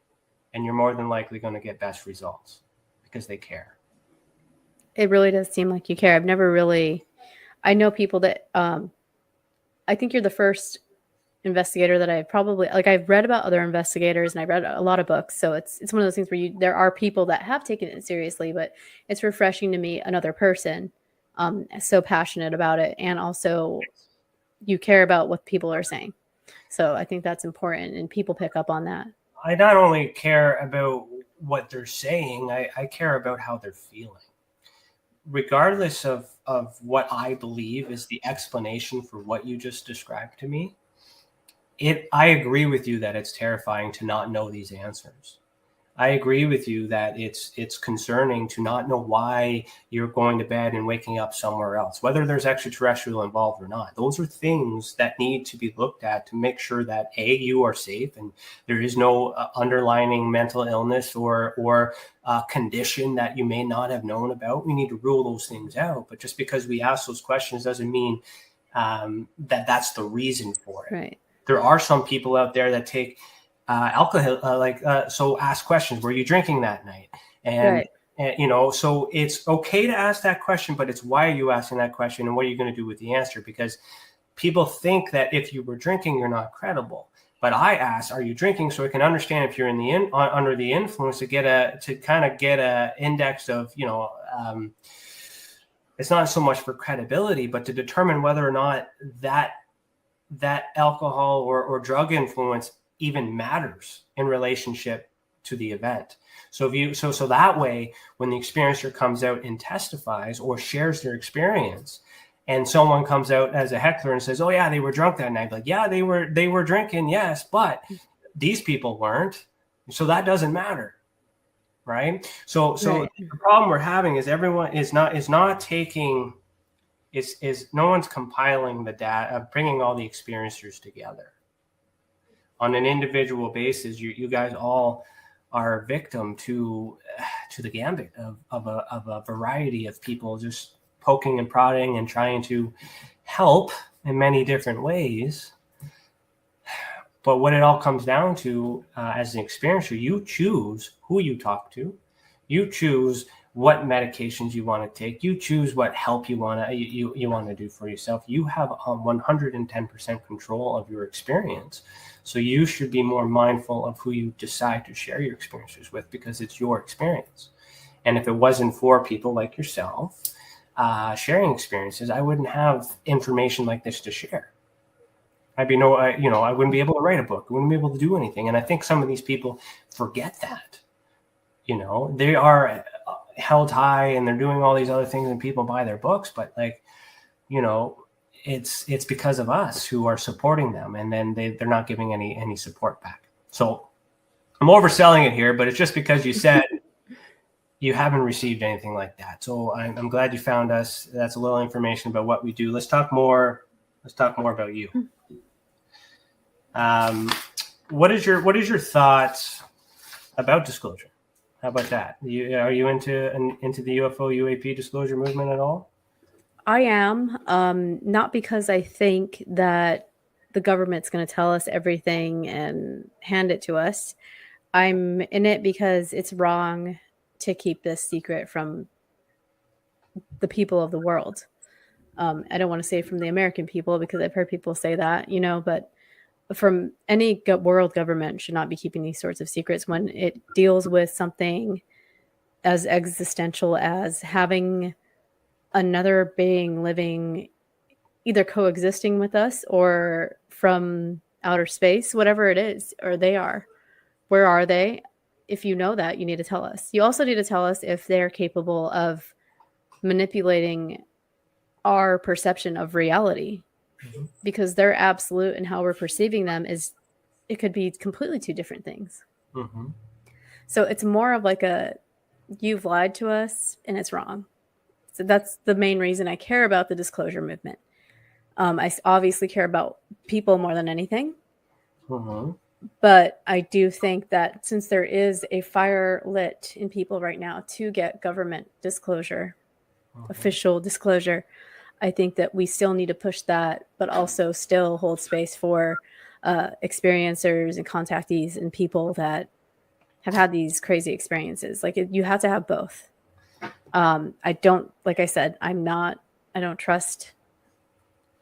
and you're more than likely going to get best results because they care. It really does seem like you care. I've never really. I know people that I think you're the first investigator that I've read about other investigators and I've read a lot of books. So it's one of those things where there are people that have taken it seriously, but it's refreshing to meet another person so passionate about it. And also you care about what people are saying. So I think that's important and people pick up on that. I not only care about what they're saying, I care about how they're feeling. Regardless of what I believe is the explanation for what you just described to me, I agree with you that it's terrifying to not know these answers. I agree with you that it's concerning to not know why you're going to bed and waking up somewhere else, whether there's extraterrestrial involved or not. Those are things that need to be looked at to make sure that you are safe and there is no underlying mental illness or condition that you may not have known about. We need to rule those things out. But just because we ask those questions doesn't mean that that's the reason for it. Right. There are some people out there that take alcohol, so ask questions. Were you drinking that night? And, so it's okay to ask that question, but it's why are you asking that question and what are you going to do with the answer? Because people think that if you were drinking, you're not credible. But I ask, are you drinking? So I can understand if you're under the influence to kind of get a index of, it's not so much for credibility, but to determine whether or not that alcohol or drug influence even matters in relationship to the event. So so that way, when the experiencer comes out and testifies or shares their experience, and someone comes out as a heckler and says, "Oh yeah, they were drunk that night," like, yeah, they were drinking, yes, but these people weren't, so that doesn't matter, right? So the problem we're having is everyone is not taking. Is no one's compiling the data, bringing all the experiencers together. On an individual basis, you guys all are victim to the gambit of a variety of people just poking and prodding and trying to help in many different ways. But what it all comes down to, as an experiencer, you choose who you talk to, you choose what medications you want to take, you choose what help you want to do for yourself. You have 110% control of your experience. So you should be more mindful of who you decide to share your experiences with, because it's your experience. And if it wasn't for people like yourself sharing experiences, I wouldn't have information like this to share. I wouldn't be able to write a book. I wouldn't be able to do anything. And I think some of these people forget that. They are held high and they're doing all these other things and people buy their books, but it's because of us who are supporting them, and then they're not giving any support back. So I'm overselling it here, but it's just because you said you haven't received anything like that. So I'm glad you found us. That's a little information about what we do. Let's talk more about you. What is your thoughts about disclosure? How about that? Are you into the UFO UAP disclosure movement at all? I am, not because I think that the government's going to tell us everything and hand it to us. I'm in it because it's wrong to keep this secret from the people of the world. I don't want to say from the American people, because I've heard people say that, but from any world government should not be keeping these sorts of secrets when it deals with something as existential as having another being living, either coexisting with us or from outer space, whatever it is, or they are. Where are they? If you know that, you need to tell us. You also need to tell us if they're capable of manipulating our perception of reality, because they're absolute and how we're perceiving them it could be completely two different things. So it's more of like you've lied to us and it's wrong. So that's the main reason I care about the disclosure movement. I obviously care about people more than anything. But I do think that since there is a fire lit in people right now to get government disclosure, official disclosure, I think that we still need to push that, but also still hold space for experiencers and contactees and people that have had these crazy experiences. Like you have to have both. I don't, like I said, I don't trust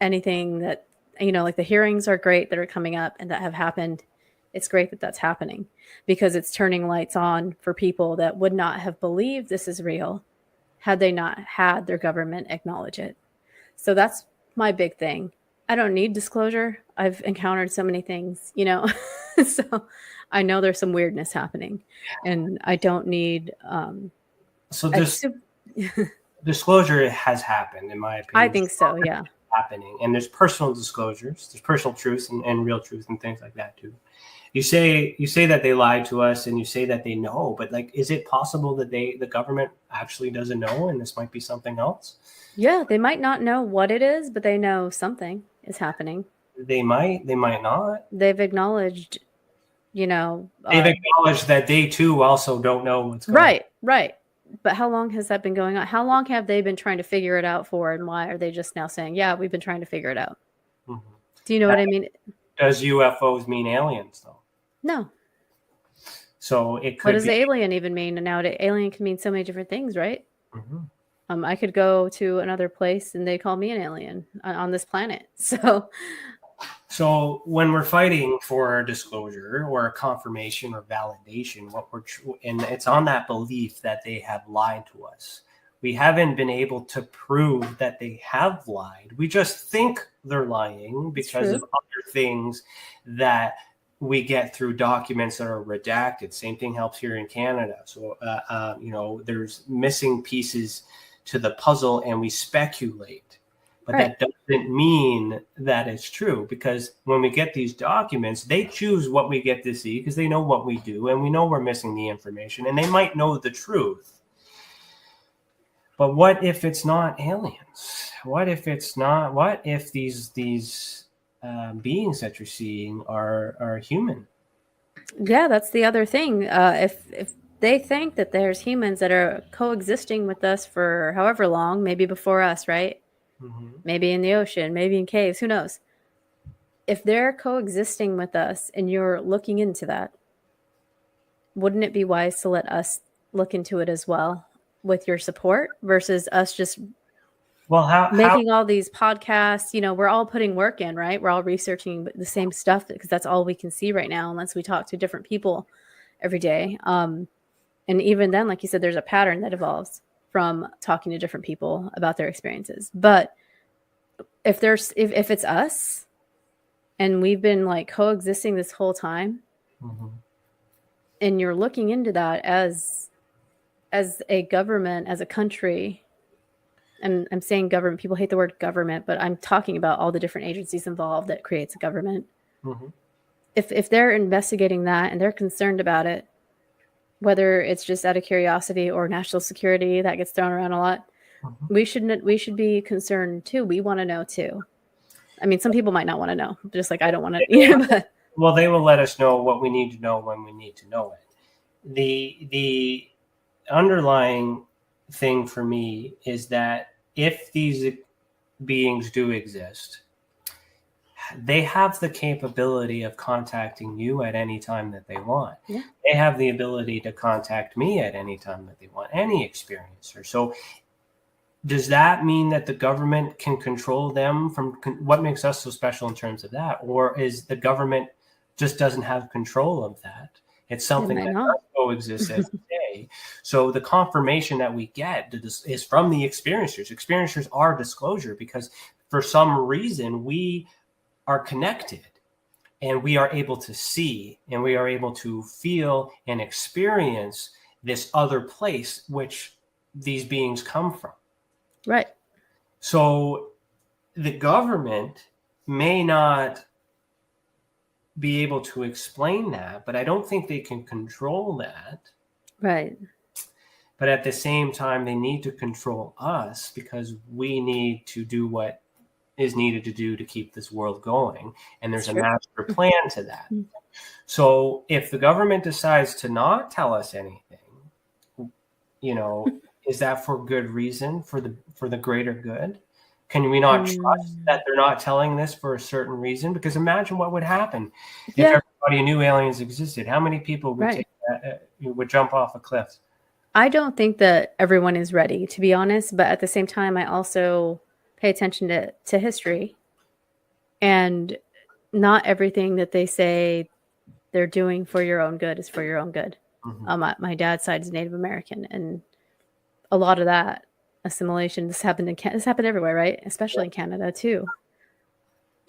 anything that, like the hearings are great that are coming up and that have happened. It's great that that's happening because it's turning lights on for people that would not have believed this is real had they not had their government acknowledge it. So that's my big thing. I don't need disclosure. I've encountered so many things, so I know there's some weirdness happening and I don't need, so this disclosure has happened, in my opinion. I think so. Yeah. Happening. And there's personal disclosures, there's personal truth and real truth and things like that too. You say that they lied to us and you say that they know, but like, is it possible that the government actually doesn't know and this might be something else? Yeah, they might not know what it is, but they know something is happening. They might not. They've acknowledged, they've acknowledged that they too also don't know what's going on. Right. But how long has that been going on? How long have they been trying to figure it out for? And why are they just now saying, yeah, we've been trying to figure it out? Do you know what I mean? Does UFOs mean aliens though? No. So it could. What does alien even mean? And now alien can mean so many different things, right? I could go to another place and they call me an alien on this planet. So when we're fighting for a disclosure or a confirmation or validation, and it's on that belief that they have lied to us. We haven't been able to prove that they have lied. We just think they're lying because of other things that we get through documents that are redacted. Same thing helps here in Canada. So, there's missing pieces to the puzzle and we speculate. But that doesn't mean that it's true, because when we get these documents, they choose what we get to see because they know what we do and we know we're missing the information and they might know the truth. But what if it's not aliens? What if these beings that you're seeing are human? Yeah, that's the other thing. If they think that there's humans that are coexisting with us for however long, maybe before us, right? Maybe in the ocean, maybe in caves, who knows? If they're coexisting with us and you're looking into that, wouldn't it be wise to let us look into it as well with your support versus us just making all these podcasts? We're all putting work in, right? We're all researching the same stuff because that's all we can see right now unless we talk to different people every day. And even then, like you said, there's a pattern that evolves from talking to different people about their experiences. But if it's us and we've been like coexisting this whole time, and you're looking into that as a government, as a country, and I'm saying government, people hate the word government, but I'm talking about all the different agencies involved that creates a government. If they're investigating that and they're concerned about it, whether it's just out of curiosity or national security, that gets thrown around a lot, we should be concerned too. We want to know too. I mean, some people might not want to know, just like I don't want to. But well, they will let us know what we need to know when we need to know it. The underlying thing for me is that if these beings do exist, they have the capability of contacting you at any time that they want. Yeah. They have the ability to contact me at any time that they want, any experiencer. So does that mean that the government can control them from what makes us so special in terms of that? Or is the government just doesn't have control of that? It's something that does coexist, as you say. So the confirmation that we get is from the experiencers. Experiencers are disclosure because for some reason we are connected and we are able to see and we are able to feel and experience this other place which these beings come from. Right. So the government may not be able to explain that, but I don't think they can control that. Right. But at the same time, they need to control us because we need to do what is needed to do to keep this world going. And there's a master plan to that. So if the government decides to not tell us anything, is that for good reason, for the greater good? Can we not trust that they're not telling this for a certain reason? Because imagine what would happen if everybody knew aliens existed. How many people would would jump off a cliff? I don't think that everyone is ready, to be honest. But at the same time, I also pay attention to history. And not everything that they say they're doing for your own good is for your own good. Mm-hmm. My dad's side is Native American, and a lot of that assimilation, this happened everywhere, right? Especially in Canada too.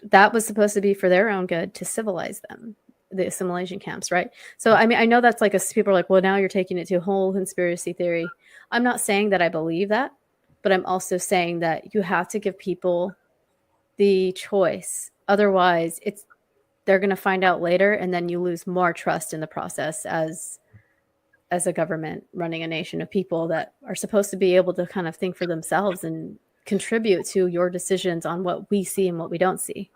That was supposed to be for their own good, to civilize them, the assimilation camps, right? So I mean, I know that's like people are like, well, now you're taking it to a whole conspiracy theory. I'm not saying that I believe that, but I'm also saying that you have to give people the choice. Otherwise, they're going to find out later, and then you lose more trust in the process as a government running a nation of people that are supposed to be able to kind of think for themselves and contribute to your decisions on what we see and what we don't see.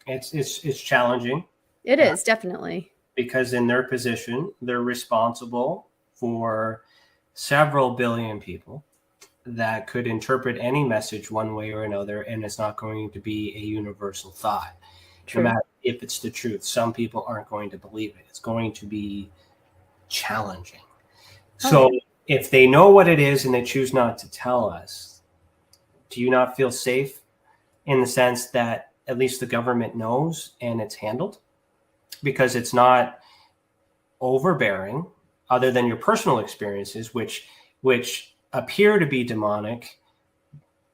It's challenging. It is, definitely. Because in their position, they're responsible for several billion people that could interpret any message one way or another, and it's not going to be a universal thought. True. No matter if it's the truth, some people aren't going to believe it. It's going to be challenging. So if they know what it is and they choose not to tell us, do you not feel safe in the sense that at least the government knows and it's handled? Because it's not overbearing, other than your personal experiences, which appear to be demonic,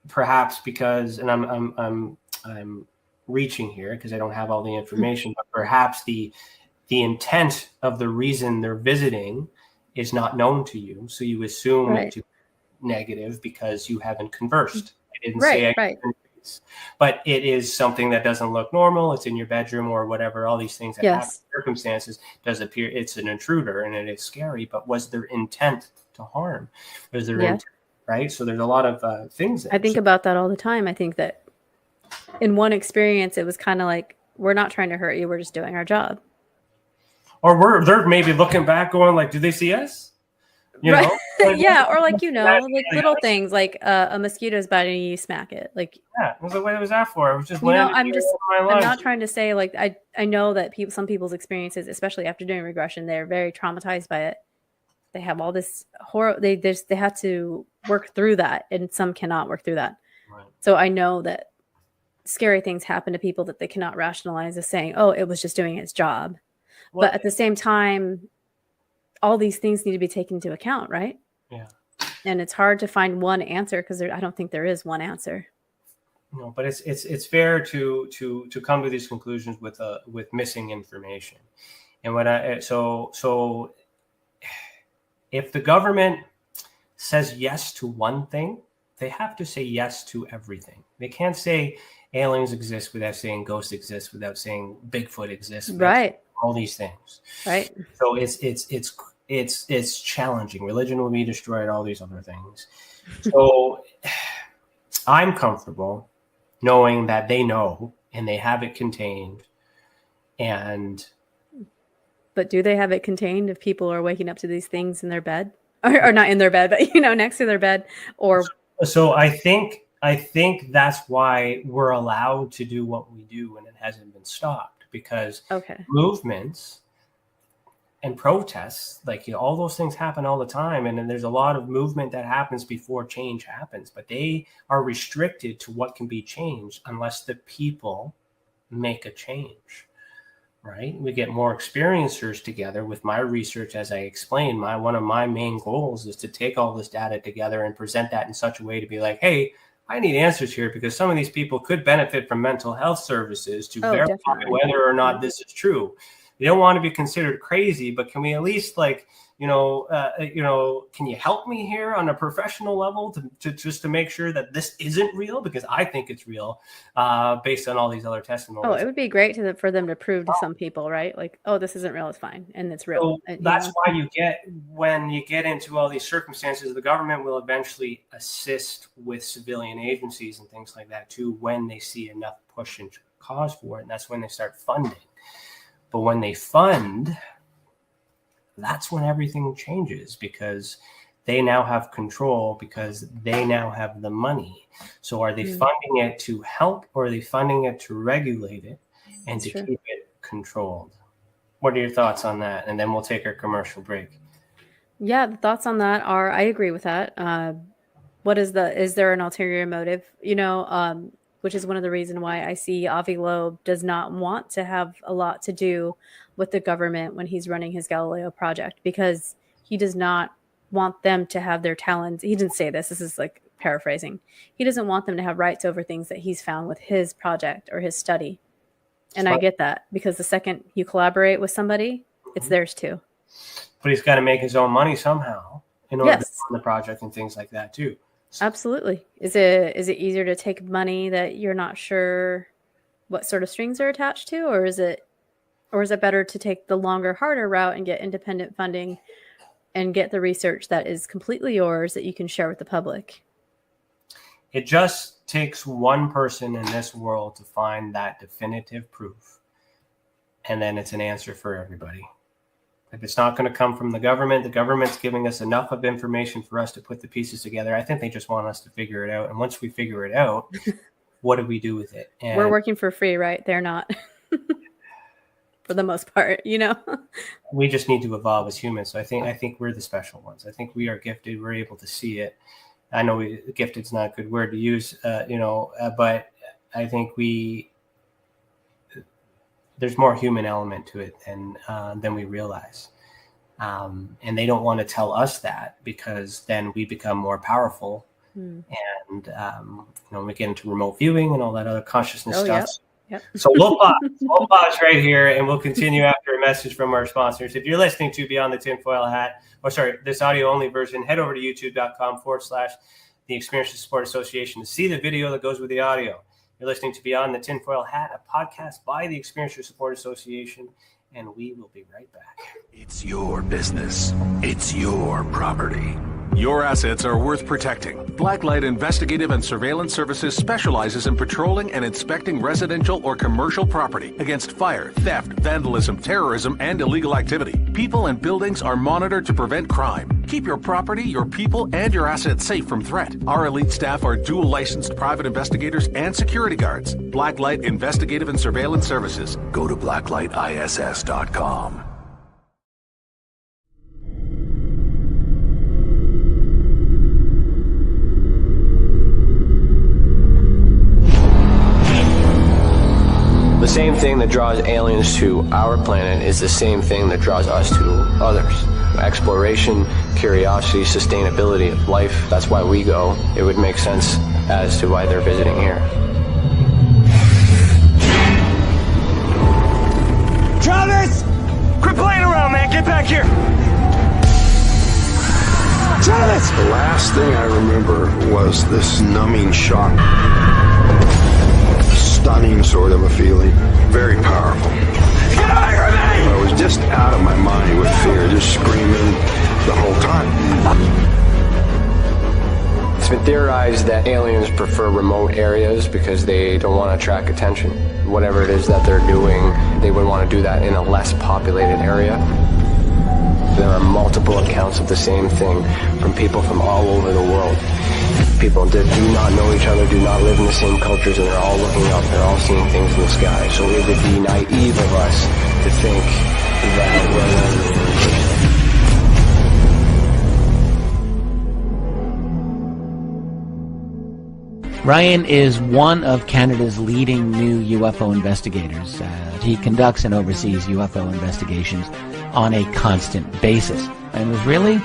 perhaps because, and I'm reaching here because I don't have all the information, but perhaps the intent of the reason they're visiting is not known to you. So you assume it's negative because you haven't conversed. I didn't say but it is something that doesn't look normal. It's in your bedroom or whatever, all these things that happen, circumstances does appear. It's an intruder and it is scary, but was their intent to harm? Was there intent, right? So there's a lot of things. I think about that all the time. I think that in one experience, it was kind of like, we're not trying to hurt you. We're just doing our job. Or they're maybe looking back going like, do they see us? You know? Like, or like, like little things like a mosquito's biting you, smack it. Like, what was that for? It was just I'm not trying to say like, I know that some people's experiences, especially after doing regression, they're very traumatized by it. They have all this horror. They have to work through that, and some cannot work through that. Right. So I know that scary things happen to people that they cannot rationalize as saying, oh, it was just doing its job. But at the same time, all these things need to be taken into account, right? Yeah. And it's hard to find one answer because I don't think there is one answer. No, but it's fair to come to these conclusions with missing information. And so if the government says yes to one thing, they have to say yes to everything. They can't say aliens exist without saying ghosts exist, without saying Bigfoot exists, right? All these things, right? So it's challenging. Religion will be destroyed. All these other things. So I'm comfortable knowing that they know and they have it contained. But do they have it contained if people are waking up to these things in their bed, or not in their bed, but next to their bed, or? So I think that's why we're allowed to do what we do, and it hasn't been stopped. Because movements and protests, like, you know, all those things happen all the time. And then there's a lot of movement that happens before change happens, but they are restricted to what can be changed unless the people make a change, right? We get more experiencers together. With my research, as I explained, one of my main goals is to take all this data together and present that in such a way to be like, hey, I need answers here because some of these people could benefit from mental health services to verify definitely. Whether or not this is true. You don't want to be considered crazy, but can we at least, like, can you help me here on a professional level to just to make sure that this isn't real? Because I think it's real based on all these other testimonies. Oh, it would be great for them to prove to some people, right? Like, oh, this isn't real, it's fine, and it's real. So that's why when you get into all these circumstances, the government will eventually assist with civilian agencies and things like that too when they see enough push and cause for it, and that's when they start funding. But when they fund, that's when everything changes because they now have control because they now have the money. So are they funding it to help or are they funding it to regulate it and to keep it controlled? What are your thoughts on that? And then we'll take our commercial break. Yeah, the thoughts on that are, I agree with that. Is there an ulterior motive? Which is one of the reasons why I see Avi Loeb does not want to have a lot to do with the government when he's running his Galileo project, because he does not want them to have their talents. He didn't say this. This is like paraphrasing. He doesn't want them to have rights over things that he's found with his project or his study. And I get that, because the second you collaborate with somebody, it's theirs too. But he's got to make his own money somehow in order to fund the project and things like that too. Absolutely. Is it easier to take money that you're not sure what sort of strings are attached to, or is it better to take the longer, harder route and get independent funding and get the research that is completely yours that you can share with the public? It just takes one person in this world to find that definitive proof, and then it's an answer for everybody. If it's not going to come from the government's giving us enough of information for us to put the pieces together. I think they just want us to figure it out. And once we figure it out, what do we do with it? And we're working for free, right? They're not. For the most part, We just need to evolve as humans. So I think we're the special ones. I think we are gifted. We're able to see it. I know gifted's not a good word to use, but I think there's more human element to it than we realize. And they don't want to tell us that, because then we become more powerful. And, we get into remote viewing and all that other consciousness stuff. Yep. So we'll pause right here, and we'll continue after a message from our sponsors. If you're listening to Beyond the Tinfoil Hat, this audio only version, head over to youtube.com/The Experience Support Association to see the video that goes with the audio. You're listening to Beyond the Tinfoil Hat, a podcast by the Experience Support Association, and we will be right back. It's your business. It's your property. Your assets are worth protecting. Blacklight Investigative and Surveillance Services specializes in patrolling and inspecting residential or commercial property against fire, theft, vandalism, terrorism, and illegal activity. People and buildings are monitored to prevent crime. Keep your property, your people, and your assets safe from threat. Our elite staff are dual licensed private investigators and security guards. Blacklight Investigative and Surveillance Services. Go to blacklightiss.com. The same thing that draws aliens to our planet is the same thing that draws us to others. Exploration, curiosity, sustainability of life. That's why we go. It would make sense as to why they're visiting here. Travis! Quit playing around, man. Get back here. Travis! The last thing I remember was this numbing shock. Stunning sort of a feeling. Very powerful. Get away from me! I was just out of my mind with fear, just screaming the whole time. It's been theorized that aliens prefer remote areas because they don't want to attract attention. Whatever it is that they're doing, they would want to do that in a less populated area. There are multiple accounts of the same thing from people from all over the world. People that do not know each other, do not live in the same cultures, and they're all looking up, they're all seeing things in the sky. So it would be naive of us to think that we're Ryan is one of Canada's leading new UFO investigators. He conducts and oversees UFO investigations on a constant basis and was really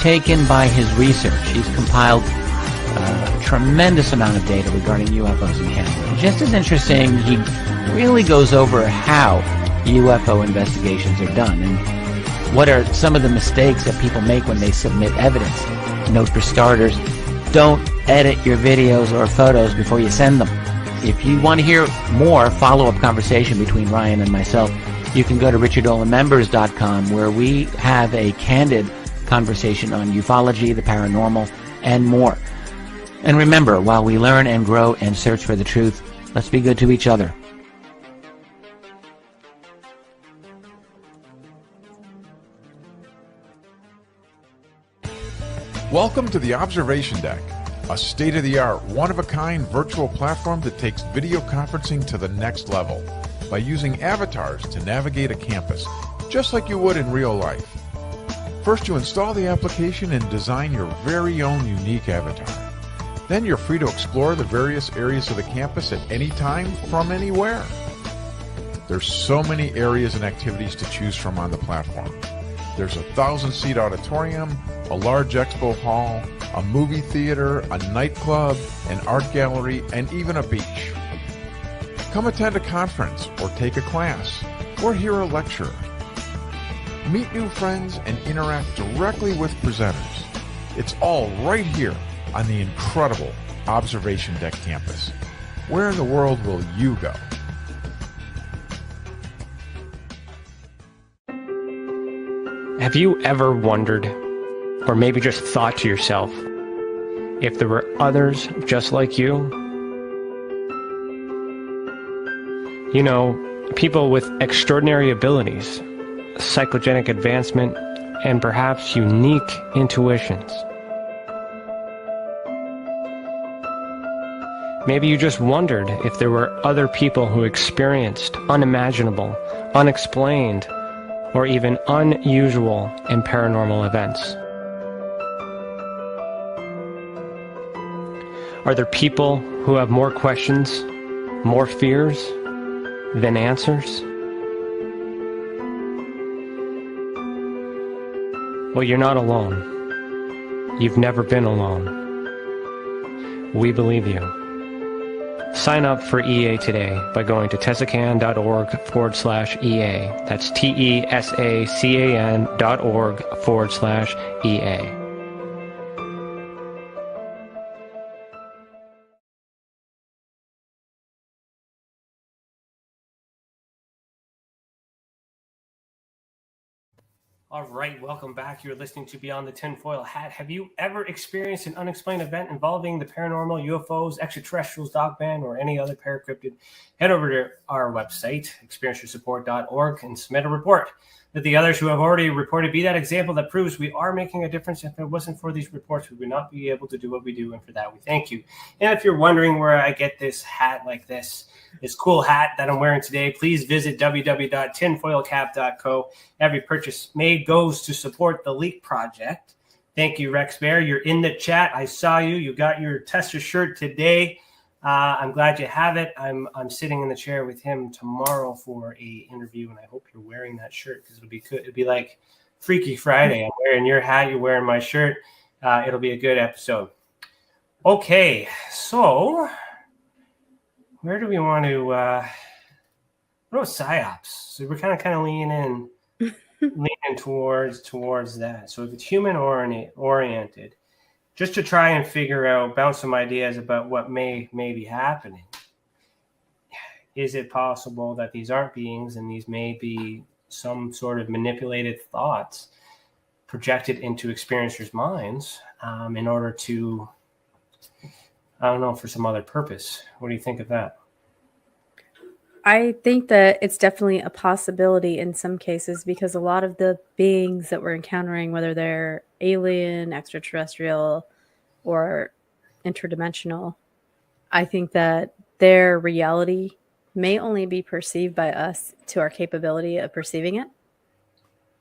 taken by his research. He's compiled a tremendous amount of data regarding UFOs in Canada. Just as interesting, he really goes over how UFO investigations are done and what are some of the mistakes that people make when they submit evidence. Note for starters, don't edit your videos or photos before you send them. If you want to hear more follow-up conversation between Ryan and myself, you can go to richardolamembers.com, where we have a candid conversation on ufology, the paranormal, and more. And remember, while we learn and grow and search for the truth, let's be good to each other. Welcome to the Observation Deck, a state-of-the-art, one-of-a-kind virtual platform that takes video conferencing to the next level by using avatars to navigate a campus, just like you would in real life. First, you install the application and design your very own unique avatar. Then you're free to explore the various areas of the campus at any time from anywhere. There's so many areas and activities to choose from on the platform. There's a 1,000-seat auditorium, a large expo hall, a movie theater, a nightclub, an art gallery, and even a beach. Come attend a conference, or take a class, or hear a lecture. Meet new friends and interact directly with presenters. It's all right here on the incredible Observation Deck campus. Where in the world will you go? Have you ever wondered, or maybe just thought to yourself, if there were others just like you? You know, people with extraordinary abilities, psychogenic advancement, and perhaps unique intuitions. Maybe you just wondered if there were other people who experienced unimaginable, unexplained, or even unusual and paranormal events. Are there people who have more questions, more fears than answers? Well, you're not alone. You've never been alone. We believe you. Sign up for EA today by going to tesacan.org/EA. That's TESACAN.org/EA. All right, welcome back. You're listening to Beyond the Tinfoil Hat. Have you ever experienced an unexplained event involving the paranormal, UFOs, extraterrestrials, dog man, or any other paracryptid? Head over to our website, experienceyoursupport.org, and submit a report. Let the others who have already reported be that example that proves we are making a difference. If it wasn't for these reports, we would not be able to do what we do, and for that we thank you. And if you're wondering where I get this hat like this cool hat that I'm wearing today, please visit www.tinfoilcap.co. Every purchase made goes to support the Leak Project. Thank you, Rex Bear. You're in the chat. I saw you. You got your tester shirt today. I'm glad you have it. I'm sitting in the chair with him tomorrow for a interview, and I hope you're wearing that shirt because it'll be good. It'll be like Freaky Friday. I'm wearing your hat. You're wearing my shirt. It'll be a good episode. Okay, so where do we want to? What about psyops? So we're kind of leaning towards that. So if it's human oriented, just to try and figure out, bounce some ideas about what may be happening. Is it possible that these aren't beings and these may be some sort of manipulated thoughts projected into experiencers' minds in order to, I don't know, for some other purpose? What do you think of that? I think that it's definitely a possibility in some cases because a lot of the beings that we're encountering, whether they're alien, extraterrestrial, or interdimensional, I think that their reality may only be perceived by us to our capability of perceiving it.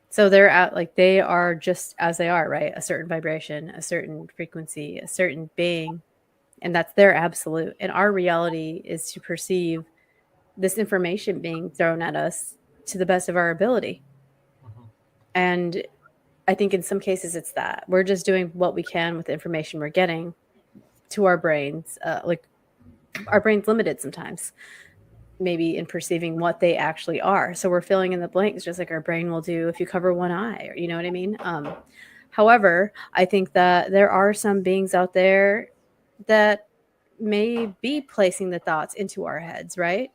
So they're out, like they are just as they are, right? A certain vibration, a certain frequency, a certain being. and that's their absolute. And our reality is to perceive this information being thrown at us to the best of our ability. And I think in some cases it's that we're just doing what we can with the information we're getting to our brains. Like our brain's limited sometimes, maybe in perceiving what they actually are. So we're filling in the blanks just like our brain will do if you cover one eye, or you know what I mean? However, I think that there are some beings out there that may be placing the thoughts into our heads, right?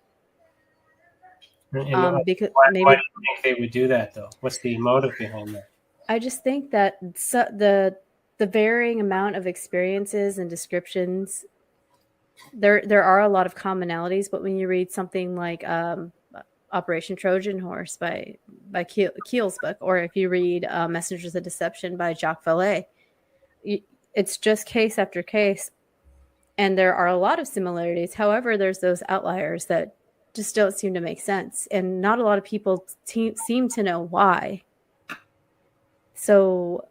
Because why maybe do you think they would do that, though? What's the motive behind that? I just think that the varying amount of experiences and descriptions, there are a lot of commonalities. But when you read something like Operation Trojan Horse by Keel's book, or if you read Messengers of Deception by Jacques Vallée, it's just case after case, and there are a lot of similarities. However, there's those outliers that just don't seem to make sense, and not a lot of people seem to know why. So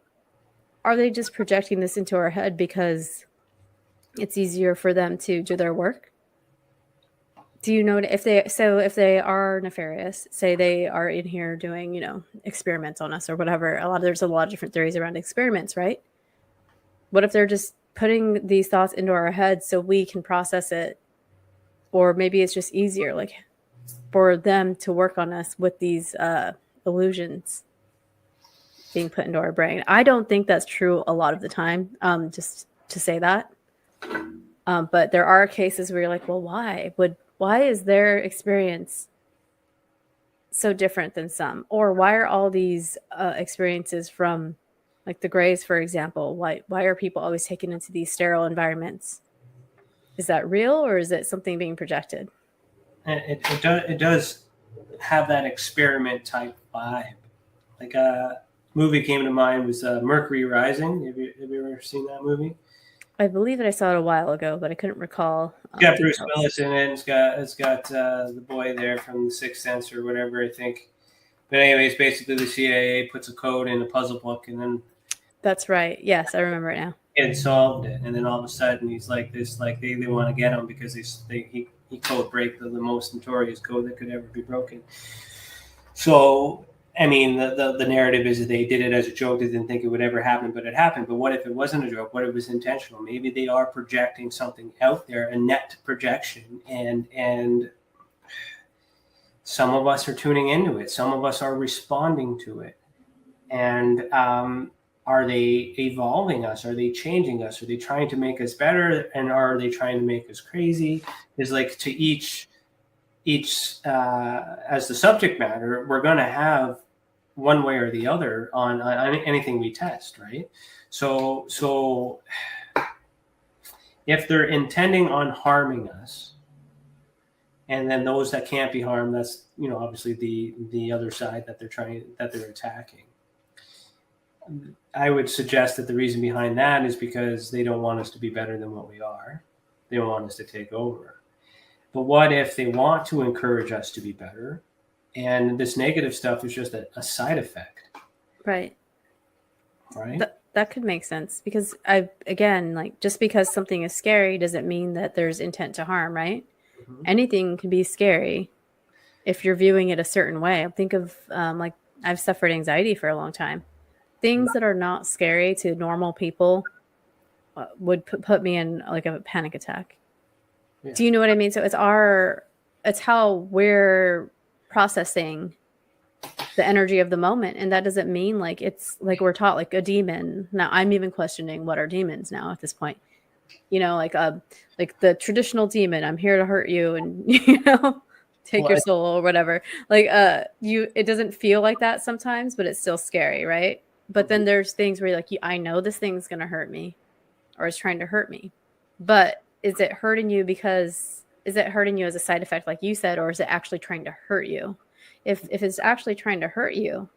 are they just projecting this into our head because it's easier for them to do their work? Do you know if they are nefarious, say they are in here doing, experiments on us or whatever, there's a lot of different theories around experiments, right? What if they're just putting these thoughts into our heads so we can process it? Or maybe it's just easier, like, for them to work on us with these illusions being put into our brain. I don't think that's true a lot of the time, just to say that. But there are cases where you're like, well, why is their experience so different than some? Or why are all these experiences from, like the Greys, for example, why are people always taken into these sterile environments? Is that real, or is it something being projected? It does have that experiment type vibe. Like a movie came to mind was Mercury Rising. Have you ever seen that movie? I believe that I saw it a while ago, but I couldn't recall. It's got Bruce Willis in it. It's got the boy there from The Sixth Sense or whatever, I think. But anyways, basically the CIA puts a code in a puzzle book, and then that's right. Yes, I remember it now. It solved it, and then all of a sudden he's like this, like they want to get him because he code break the most notorious code that could ever be broken. So I mean, the narrative is that they did it as a joke. They didn't think it would ever happen, but it happened. But what if it wasn't a joke? What if it was intentional? Maybe they are projecting something out there, a net projection, and some of us are tuning into it. Some of us are responding to it. And are they evolving us? Are they changing us? Are they trying to make us better? And are they trying to make us crazy? Is like to each as the subject matter, we're going to have one way or the other on anything we test, right? So if they're intending on harming us, and then those that can't be harmed, that's obviously the other side that they're attacking. I would suggest that the reason behind that is because they don't want us to be better than what we are. They don't want us to take over. But what if they want to encourage us to be better, and this negative stuff is just a side effect? Right. Right. That could make sense, because just because something is scary doesn't mean that there's intent to harm, right? Mm-hmm. Anything can be scary if you're viewing it a certain way. Think of I've suffered anxiety for a long time. Things that are not scary to normal people would put me in like a panic attack. Yeah. Do you know what I mean? So it's how we're processing the energy of the moment. And that doesn't mean like it's like we're taught like a demon. Now I'm even questioning what are demons now at this point. Like the traditional demon, I'm here to hurt you and take your soul or whatever. It doesn't feel like that sometimes, but it's still scary, right? But then there's things where you're like, I know this thing's going to hurt me or is trying to hurt me. But is it hurting you as a side effect, like you said, or is it actually trying to hurt you? If it's actually trying to hurt you,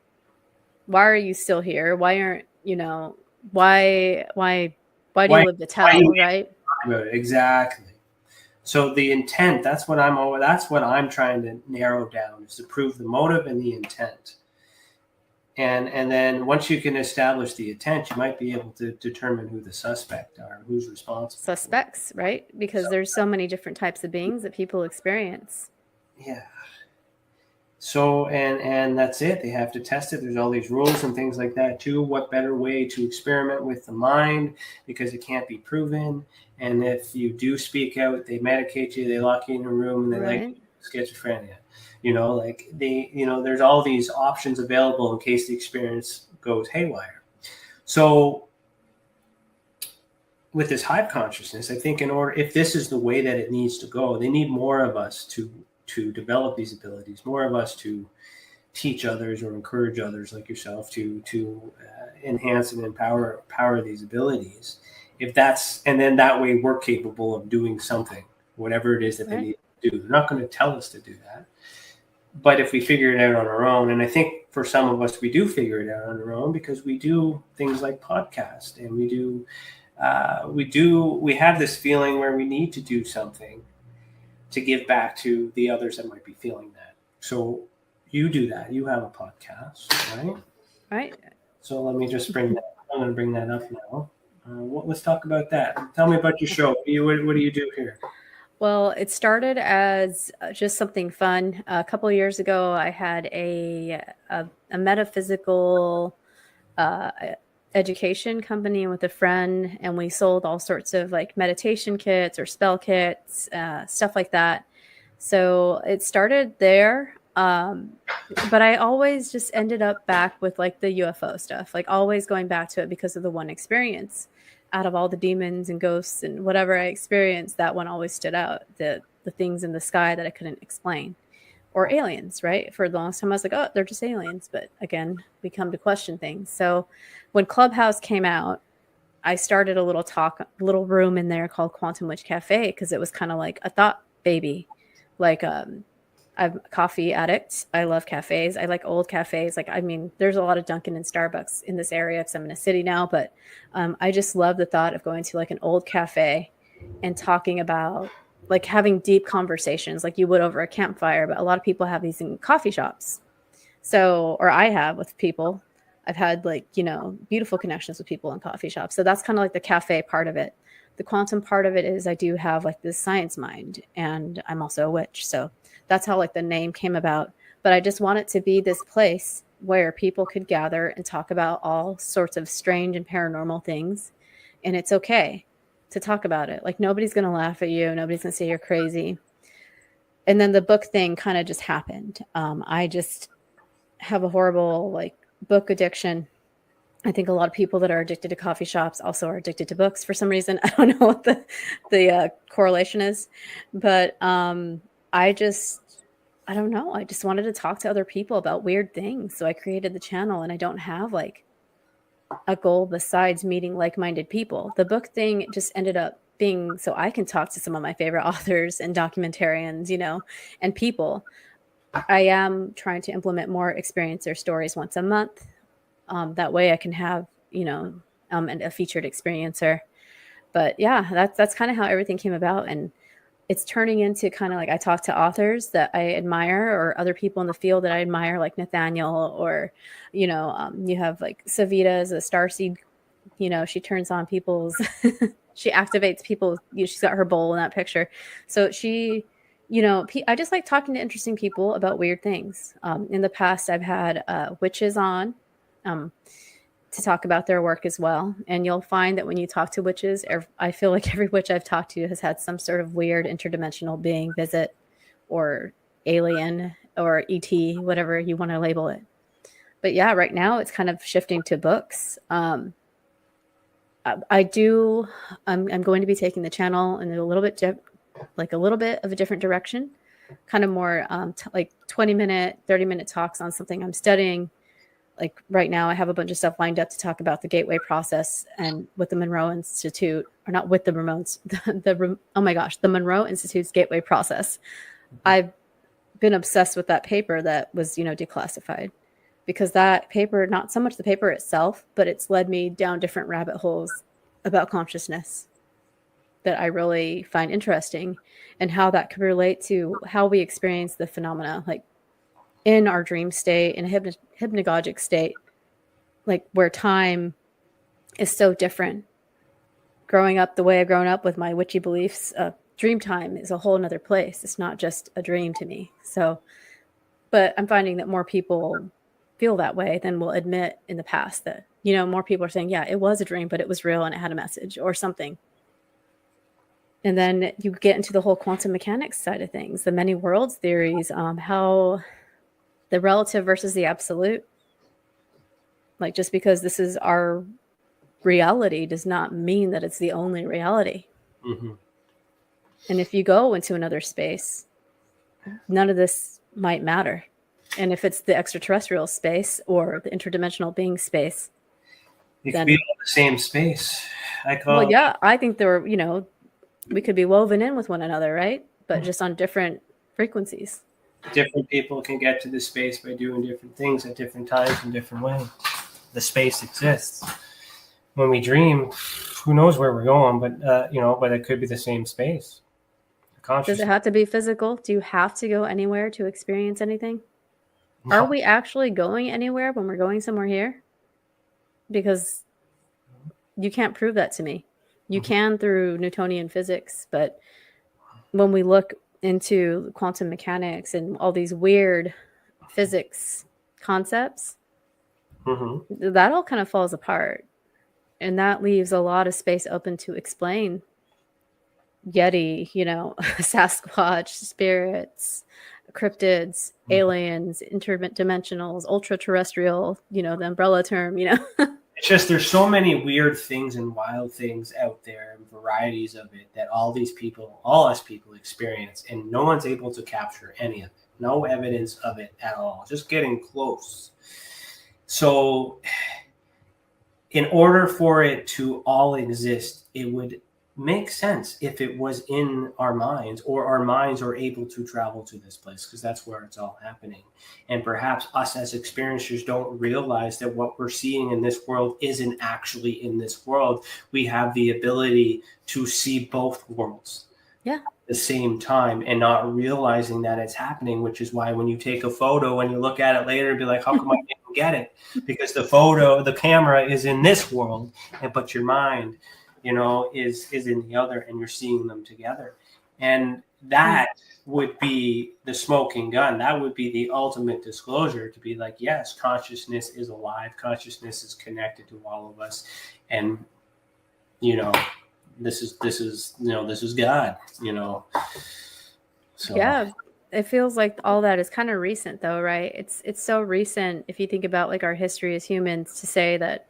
why are you still here? Why aren't, why do you live to tell, right? Exactly. So the intent, that's what I'm trying to narrow down, is to prove the motive and the intent. And then once you can establish the intent, you might be able to determine who the suspect are, who's responsible. Suspects, right? Because there's so many different types of beings that people experience. Yeah. So, and that's it. They have to test it. There's all these rules and things like that too. What better way to experiment with the mind, because it can't be proven. And if you do speak out, they medicate you, they lock you in a room, and they like schizophrenia. There's all these options available in case the experience goes haywire. So with this hive consciousness, I think if this is the way that it needs to go, they need more of us to develop these abilities, more of us to teach others or encourage others like yourself to enhance and empower these abilities. And then that way we're capable of doing something, whatever it is that they need to do. They're not going to tell us to do that. But if we figure it out on our own, and I think for some of us, we do figure it out on our own because we do things like podcast, and we have this feeling where we need to do something to give back to the others that might be feeling that. So you do that. You have a podcast, right? Right. So let me just I'm going to bring that up now. Let's talk about that. Tell me about your show. What do you do here? Well, it started as just something fun. A couple of years ago, I had a metaphysical education company with a friend, and we sold all sorts of like meditation kits or spell kits, stuff like that. So it started there. But I always just ended up back with like the UFO stuff, like always going back to it because of the one experience. Out of all the demons and ghosts and whatever I experienced, that one always stood out. The things in the sky that I couldn't explain, or aliens, right? For the longest time, I was like, oh, they're just aliens. But again, we come to question things. So when Clubhouse came out, I started a little room in there called Quantum Wytch Cafe, because it was kind of like a thought baby. Like, I'm a coffee addict. I love cafes. I like old cafes. Like, I mean, there's a lot of Dunkin' and Starbucks in this area because I'm in a city now, but I just love the thought of going to like an old cafe and talking about like having deep conversations like you would over a campfire. But a lot of people have these in coffee shops. So, or I have with people. I've had like, beautiful connections with people in coffee shops. So that's kind of like the cafe part of it. The quantum part of it is I do have like this science mind, and I'm also a witch. So that's how like the name came about. But I just want it to be this place where people could gather and talk about all sorts of strange and paranormal things. And it's okay to talk about it. Like, nobody's going to laugh at you. Nobody's going to say you're crazy. And then the book thing kind of just happened. I just have a horrible like book addiction. I think a lot of people that are addicted to coffee shops also are addicted to books for some reason. I don't know what the correlation is, but I don't know. I just wanted to talk to other people about weird things. So I created the channel, and I don't have like a goal besides meeting like-minded people. The book thing just ended up being so I can talk to some of my favorite authors and documentarians, and people. I am trying to implement more experiencer stories once a month. That way I can have, a featured experiencer. But yeah, that's kind of how everything came about. And it's turning into kind of like I talk to authors that I admire, or other people in the field that I admire, like Nathaniel, or, you have like Savita as a starseed, she turns on people's, she activates people. She's got her bowl in that picture. So she, I just like talking to interesting people about weird things. In the past, I've had witches on to talk about their work as well. And you'll find that when you talk to witches, I feel like every witch I've talked to has had some sort of weird interdimensional being visit, or alien, or ET, whatever you want to label it. But yeah, right now it's kind of shifting to books. I'm going to be taking the channel in a little bit of a different direction, kind of more like 20-minute, 30-minute talks on something I'm studying. Like right now I have a bunch of stuff lined up to talk about the gateway process, and with the Monroe Institute, or not with the Ramones, the Monroe Institute's gateway process. I've been obsessed with that paper that was, declassified, because that paper, not so much the paper itself, but it's led me down different rabbit holes about consciousness that I really find interesting, and how that could relate to how we experience the phenomena, like in our dream state, in a hypnagogic state, like where time is so different. Growing up the way I've grown up with my witchy beliefs, dream time is a whole nother place. It's not just a dream to me. So, but I'm finding that more people feel that way than will admit in the past that, you know, more people are saying, yeah, it was a dream, but it was real and it had a message or something. And then you get into the whole quantum mechanics side of things, the many worlds theories, how the relative versus the absolute. Like, just because this is our reality does not mean that it's the only reality. Mm-hmm. And if you go into another space, none of this might matter. And if it's the extraterrestrial space or the interdimensional being space, you could be in the same space. Well, yeah, I think there were, you know, we could be woven in with one another, right? But just on different frequencies. Different people can get to this space by doing different things at different times in different ways. The space exists. When we dream, who knows where we're going, but you know, but it could be the same space. Does it have to be physical? Do you have to go anywhere to experience anything? No. Are we actually going anywhere when we're going somewhere here? Because you can't prove that to me. You can through Newtonian physics, but when we look into quantum mechanics and all these weird physics concepts, that all kind of falls apart. And that leaves a lot of space open to explain Yeti, you know, Sasquatch, spirits, cryptids, aliens, interdimensionals, ultra-terrestrial, you know, the umbrella term, you know. It's just there's so many weird things and wild things out there and varieties of it that all these people, all us people experience, and no one's able to capture any of it. No evidence of it at all. Just getting close. So in order for it to all exist, it would make sense if it was in our minds, or our minds are able to travel to this place, because that's where it's all happening. And perhaps us as experiencers don't realize that what we're seeing in this world isn't actually in this world. We have the ability to see both worlds at the same time and not realizing that it's happening, which is why when you take a photo and you look at it later and be like, how come I didn't get it? Because the camera is in this world, but your mind, you know, is in the other, and you're seeing them together. And that would be the smoking gun. That would be the ultimate disclosure, to be like, yes, consciousness is alive. Consciousness is connected to all of us. And, you know, this is God, you know. So. Yeah. It feels like all that is kind of recent though, right? It's so recent if you think about like our history as humans, to say that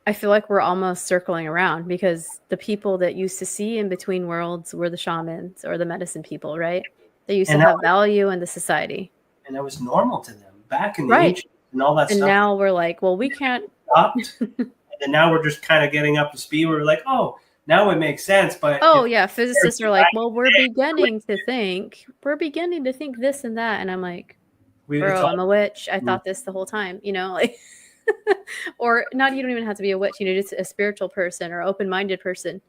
I feel like we're almost circling around, because the people that used to see in between worlds were the shamans or the medicine people, right? They used to have value in the society. And that was normal to them back in the ancient and all that stuff. And now we're like, well, we can't. And then now we're just kind of getting up to speed. We're like, oh, now it makes sense. But physicists are like, well, we're beginning to think this and that. And I'm like, bro, I'm a witch. I thought this the whole time, you know, like. Or not, you don't even have to be a witch, you know, just a spiritual person or open-minded person.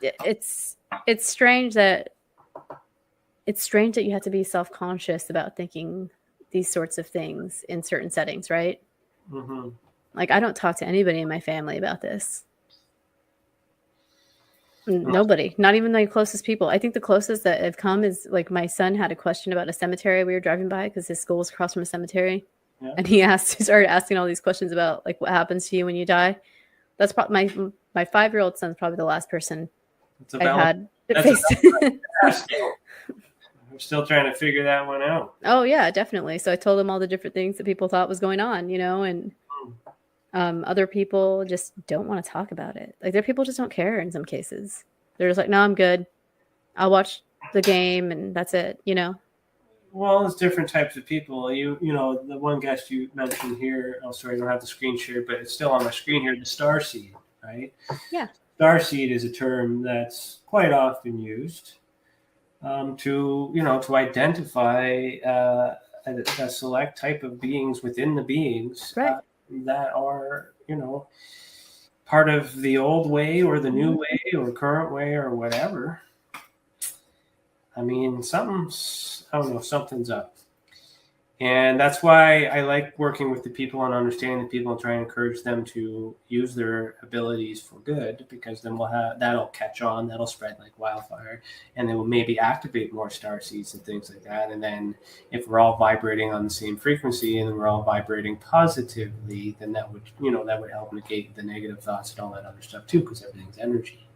It's strange that you have to be self-conscious about thinking these sorts of things in certain settings, right? Like, I don't talk to anybody in my family about this. Nobody, not even the closest people. I think the closest that have come is like my son had a question about a cemetery we were driving by, because his school was across from a cemetery. Yeah. And he started asking all these questions about like what happens to you when you die. That's probably my 5-year-old son's probably the last person I had. We're still trying to figure that one out. Oh yeah, definitely. So I told him all the different things that people thought was going on, you know, and other people just don't want to talk about it. Like, there people just don't care in some cases. They're just like, no, I'm good. I'll watch the game and that's it, you know. Well, there's different types of people. You know, the one guest you mentioned here, oh, sorry, I don't have the screen shared, but it's still on my screen here, the starseed, right? Yeah. Starseed is a term that's quite often used to identify a select type of beings within the beings that are, you know, part of the old way or the new way or current way or whatever. I mean, something's up. And that's why I like working with the people and understanding the people and trying to encourage them to use their abilities for good, because then that'll catch on, that'll spread like wildfire, and they will maybe activate more star seeds and things like that. And then if we're all vibrating on the same frequency and we're all vibrating positively, then that would help negate the negative thoughts and all that other stuff too, because everything's energy.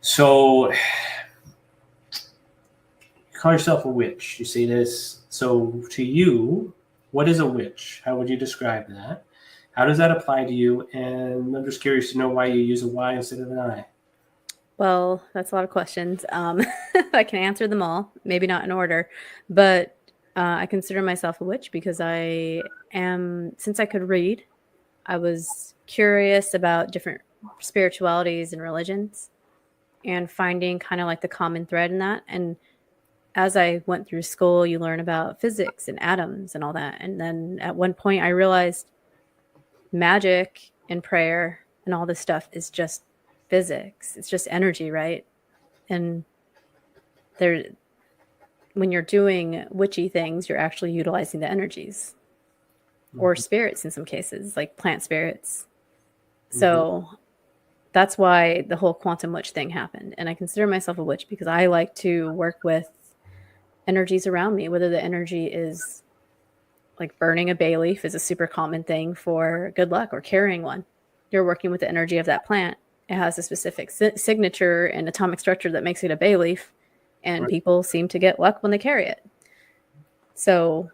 So you call yourself a witch. You say this. So to you, what is a witch? How would you describe that? How does that apply to you? And I'm just curious to know why you use a Y instead of an I. Well, that's a lot of questions. I can answer them all, maybe not in order, but I consider myself a witch because since I could read, I was curious about different spiritualities and religions and finding kind of like the common thread in that. And as I went through school, you learn about physics and atoms and all that. And then at one point I realized magic and prayer and all this stuff is just physics. It's just energy, right? And when you're doing witchy things, you're actually utilizing the energies or spirits in some cases, like plant spirits. So that's why the whole Quantum Wytch thing happened. And I consider myself a witch because I like to work with energies around me, whether the energy is like burning a bay leaf is a super common thing for good luck, or carrying one. You're working with the energy of that plant. It has a specific signature and atomic structure that makes it a bay leaf, and people seem to get luck when they carry it. So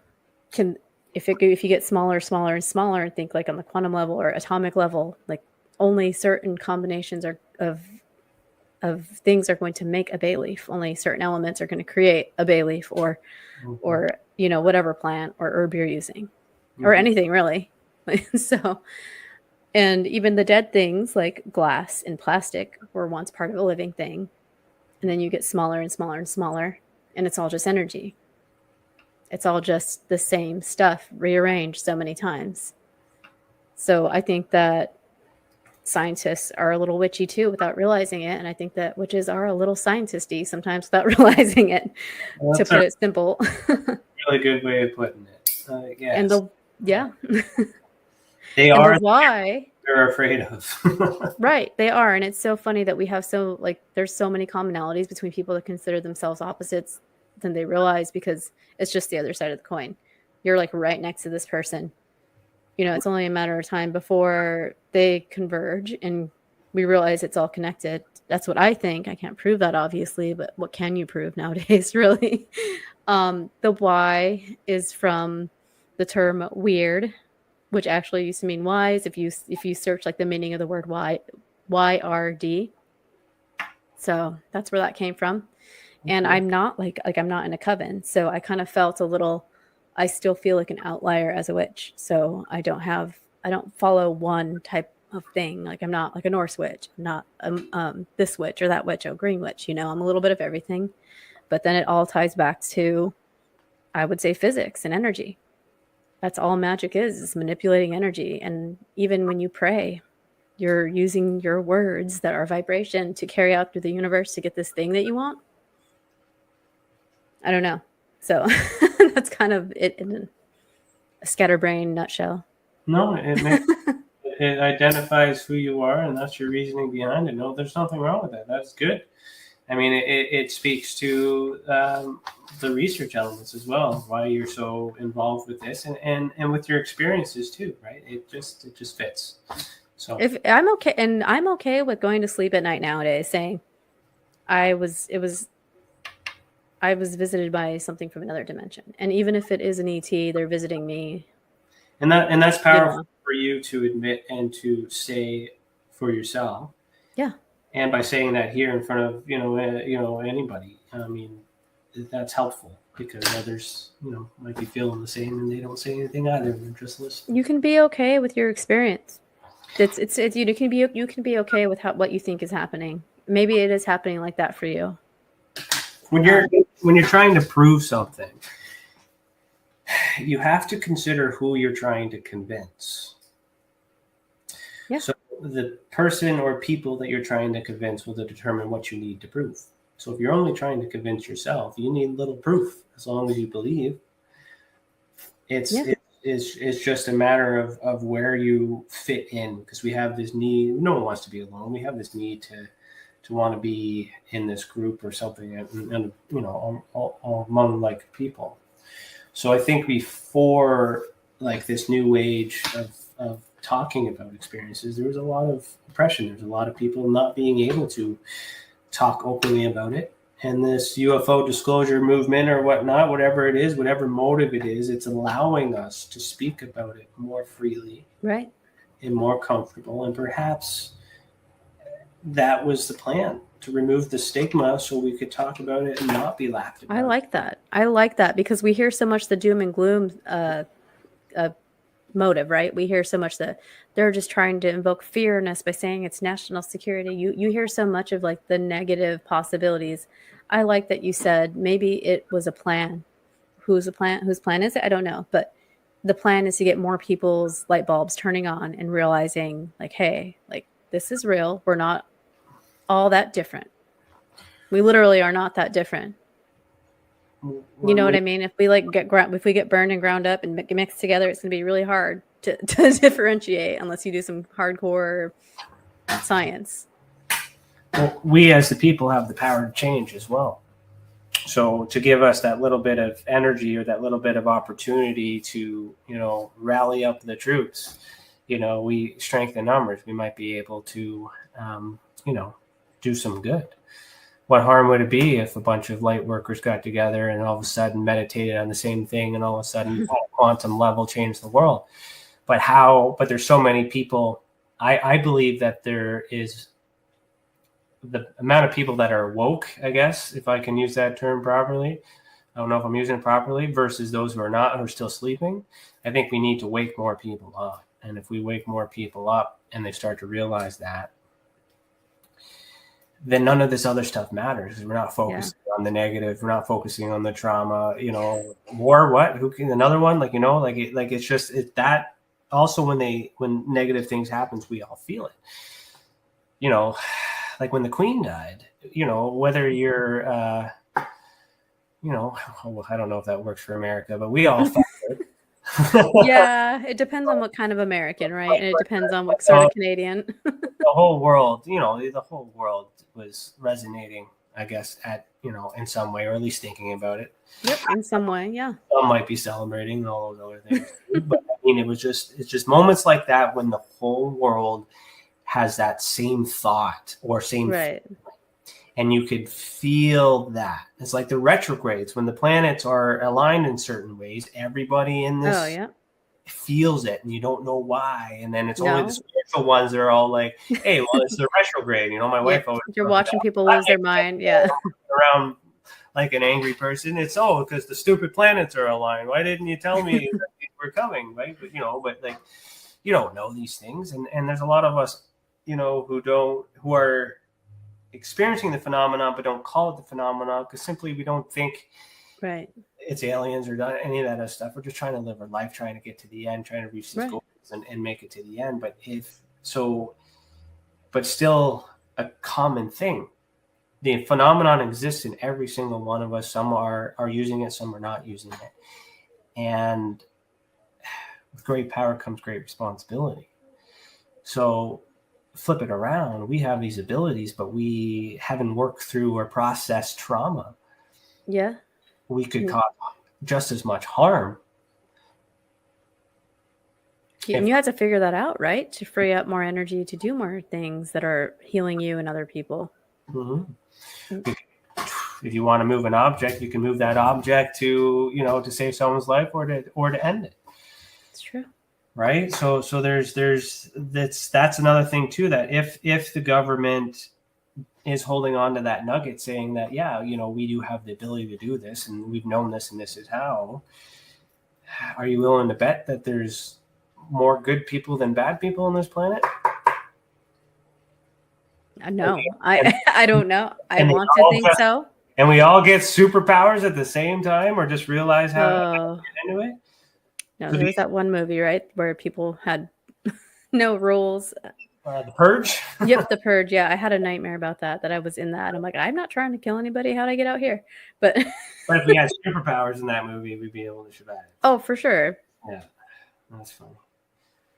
if you get smaller, smaller, and smaller, and think like on the quantum level or atomic level, like only certain combinations of things are going to make a bay leaf. Only certain elements are going to create a bay leaf or whatever plant or herb you're using, or anything really. So, and even the dead things like glass and plastic were once part of a living thing. And then you get smaller and smaller and smaller, and it's all just energy. It's all just the same stuff rearranged so many times. So I think that scientists are a little witchy too without realizing it, and I think that witches are a little scientisty sometimes without realizing it. Well, to put it simple. Really good way of putting it. Yes. And they are why they're afraid of. Right, they are, and it's so funny that we have there's so many commonalities between people that consider themselves opposites than they realize, because it's just the other side of the coin. You're like right next to this person. It's only a matter of time before they converge and we realize it's all connected. That's what I think. I can't prove that, obviously, but what can you prove nowadays, really? The Y is from the term weird, which actually used to mean wise. If you search like the meaning of the word YRD. So that's where that came from. And I'm not I'm not in a coven. So I kind of felt I still feel like an outlier as a witch. So I don't follow one type of thing. Like I'm not like a Norse witch. I'm not this witch or that witch or green witch. I'm a little bit of everything. But then it all ties back to, I would say, physics and energy. That's all magic is manipulating energy. And even when you pray, you're using your words that are vibration to carry out through the universe to get this thing that you want. I don't know. So that's kind of it in a scatterbrain nutshell. No, it identifies who you are, and that's your reasoning behind it. No, there's nothing wrong with that. That's good. I mean, it speaks to the research elements as well, why you're so involved with this, and with your experiences too, right? It just fits. So if I'm okay, and I'm okay with going to sleep at night nowadays, saying I was visited by something from another dimension. And even if it is an ET, they're visiting me. And that's powerful for you to admit and to say for yourself. Yeah. And by saying that here in front of, anybody, I mean, that's helpful because others, might be feeling the same and they don't say anything either. They're just listening. You can be okay with your experience. It's you can be okay with what you think is happening. Maybe it is happening like that for you. When you're trying to prove something, you have to consider who you're trying to convince. Yeah. So the person or people that you're trying to convince will determine what you need to prove. So if you're only trying to convince yourself, you need little proof as long as you believe. It's just a matter of where you fit in, because we have this need. No one wants to be alone. We have this need to want to be in this group or something, and among like people. So I think before like this new age of talking about experiences, there was a lot of oppression. There's a lot of people not being able to talk openly about it. And this UFO disclosure movement or whatnot, whatever it is, whatever motive it is, it's allowing us to speak about it more freely, right, and more comfortable. And perhaps that was the plan, to remove the stigma so we could talk about it and not be laughed about. I like that because we hear so much the doom and gloom motive, right? We hear so much that they're just trying to invoke fear in us by saying it's national security. You hear so much of like the negative possibilities. I like that you said maybe it was a plan. Whose plan is it? I don't know. But the plan is to get more people's light bulbs turning on and realizing like, hey, like this is real. We're not all that different. We literally are not that different. You know what I mean? If we get burned and ground up and mixed together, it's going to be really hard to differentiate unless you do some hardcore science. Well, we as the people have the power to change as well. So to give us that little bit of energy or that little bit of opportunity to, rally up the troops, we strengthen numbers. We might be able to, do some good. What harm would it be if a bunch of light workers got together and all of a sudden meditated on the same thing and all of a sudden at a quantum level changed the world? But there's so many people. I believe that there is the amount of people that are woke, I guess, if I can use that term properly. I don't know if I'm using it properly, versus those who are not, who are still sleeping. I think we need to wake more people up. And if we wake more people up and they start to realize that, then none of this other stuff matters. We're not focusing on the negative. We're not focusing on the trauma. War. What? Who can? Another one? It's just that. Also, when negative things happens, we all feel it. Like when the Queen died. Whether you're, I don't know if that works for America, but we all felt it. Yeah, it depends on what kind of American, right? And it depends on what sort of Canadian. The whole world, the whole world was resonating, I guess, in some way, or at least thinking about it. Yep, in some way, yeah. Some might be celebrating and all those other things. But I mean, it's just moments like that when the whole world has that same thought or same right. feeling, and you could feel that. It's like the retrogrades when the planets are aligned in certain ways. Everybody in this feels it, and you don't know why. And then it's only the spiritual ones that are all like, "Hey, well, it's the retrograde." My wife always. You're watching people lose their mind, around like an angry person. It's because the stupid planets are aligned. Why didn't you tell me that these were coming? Right? But you don't know these things, and there's a lot of us, who are experiencing the phenomenon but don't call it the phenomenon because simply we don't think it's aliens or any of that other stuff. We're just trying to live our life, trying to get to the end, trying to reach these goals and make it to the end. But but still a common thing. The phenomenon exists in every single one of us. Some are using it, some are not using it. And with great power comes great responsibility. So flip it around. We have these abilities, but we haven't worked through or processed trauma. Yeah. We could cause just as much harm. And you have to figure that out, right? To free up more energy to do more things that are healing you and other people. Mm-hmm. If you want to move an object, you can move that object to, to save someone's life or to end it. It's true. Right. So there's that's another thing too, that if the government is holding on to that nugget saying that, we do have the ability to do this and we've known this and this is how, are you willing to bet that there's more good people than bad people on this planet? No, I don't know. I want to think so. And we all get superpowers at the same time, or just realize how to get into it? No, there was that one movie, right, where people had no rules. The Purge? Yep, The Purge. Yeah, I had a nightmare about that I was in that. And I'm like, I'm not trying to kill anybody. How'd I get out here? But But if we had superpowers in that movie, we'd be able to survive. oh, for sure. Yeah, that's funny.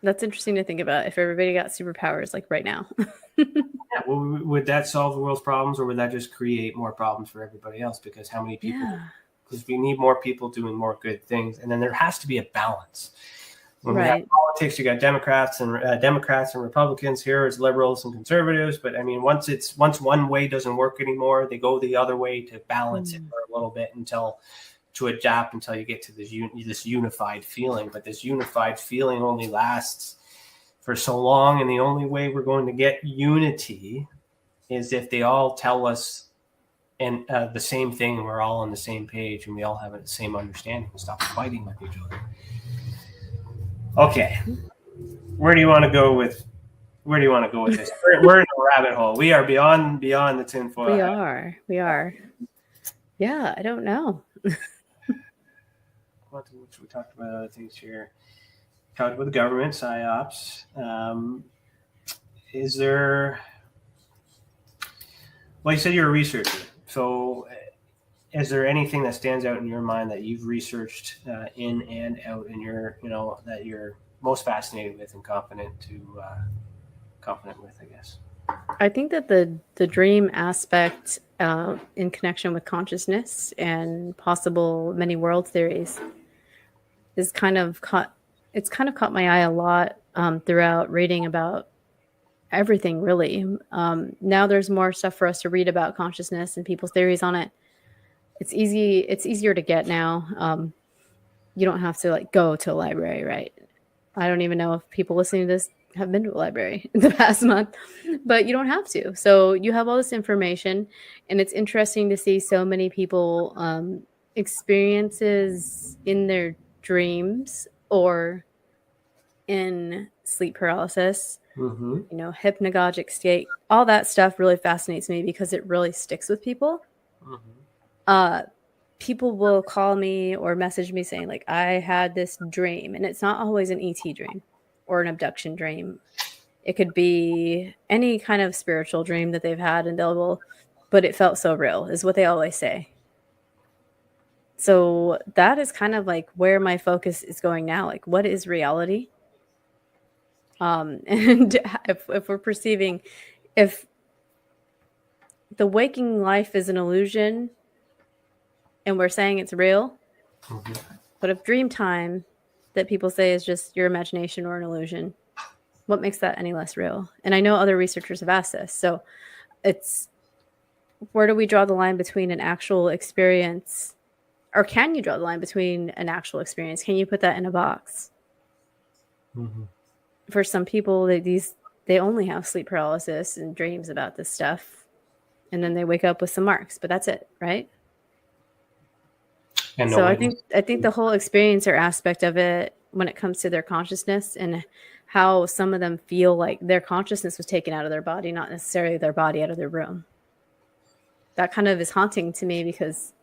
That's interesting to think about if everybody got superpowers like right now. Yeah, well, would that solve the world's problems, or would that just create more problems for everybody else? Because how many people? Because we need more people doing more good things, and then there has to be a balance. When we have politics, you got Democrats and Republicans. Here is liberals and conservatives. But I mean, once one way doesn't work anymore, they go the other way to balance it for a little bit to adapt until you get to this unified feeling. But this unified feeling only lasts for so long, and the only way we're going to get unity is if they all tell us and the same thing, and we're all on the same page, and we all have the same understanding and stop fighting with each other. Okay, where do you want to go with this? We're in a rabbit hole. We are beyond the tinfoil. We are. Yeah, I don't know. Quantum Wytch, we talked about other things here. Talked about the government, psyops. Is there? Well, you said you're a researcher. So, is there anything that stands out in your mind that you've researched in and out, and that you're most fascinated with and confident with? I guess. I think that the dream aspect in connection with consciousness and possible many world theories is kind of caught my eye a lot throughout reading about everything, really. Now there's more stuff for us to read about consciousness and people's theories on it. It's easier to get now. You don't have to go to a library, right? I don't even know if people listening to this have been to a library in the past month, but you don't have to. So you have all this information, and it's interesting to see so many people experiences in their dreams or in sleep paralysis, hypnagogic state. All that stuff really fascinates me because it really sticks with people. People will call me or message me saying I had this dream, and it's not always an ET dream or an abduction dream. It could be any kind of spiritual dream that they've had, and but it felt so real, is what they always say. So that is kind of where my focus is going now. What is reality? And if we're perceiving, if the waking life is an illusion and we're saying it's real, but if dream time that people say is just your imagination or an illusion, what makes that any less real? And I know other researchers have asked this. So it's, where do we draw the line between an actual experience, or can you draw the line between an actual experience? Can you put that in a box? For some people, they only have sleep paralysis and dreams about this stuff, and then they wake up with some marks, but that's it, right? And so I think the whole experience or aspect of it, when it comes to their consciousness and how some of them feel like their consciousness was taken out of their body, not necessarily their body out of their room. That kind of is haunting to me, because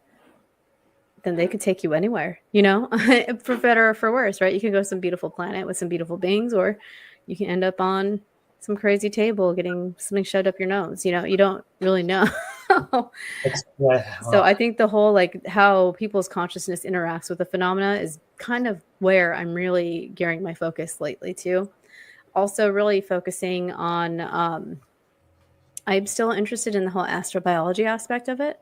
then they could take you anywhere, for better or for worse, right? You can go to some beautiful planet with some beautiful beings, or you can end up on some crazy table getting something shoved up your nose. You don't really know. So I think the whole how people's consciousness interacts with the phenomena is kind of where I'm really gearing my focus lately to. Also really focusing on, I'm still interested in the whole astrobiology aspect of it,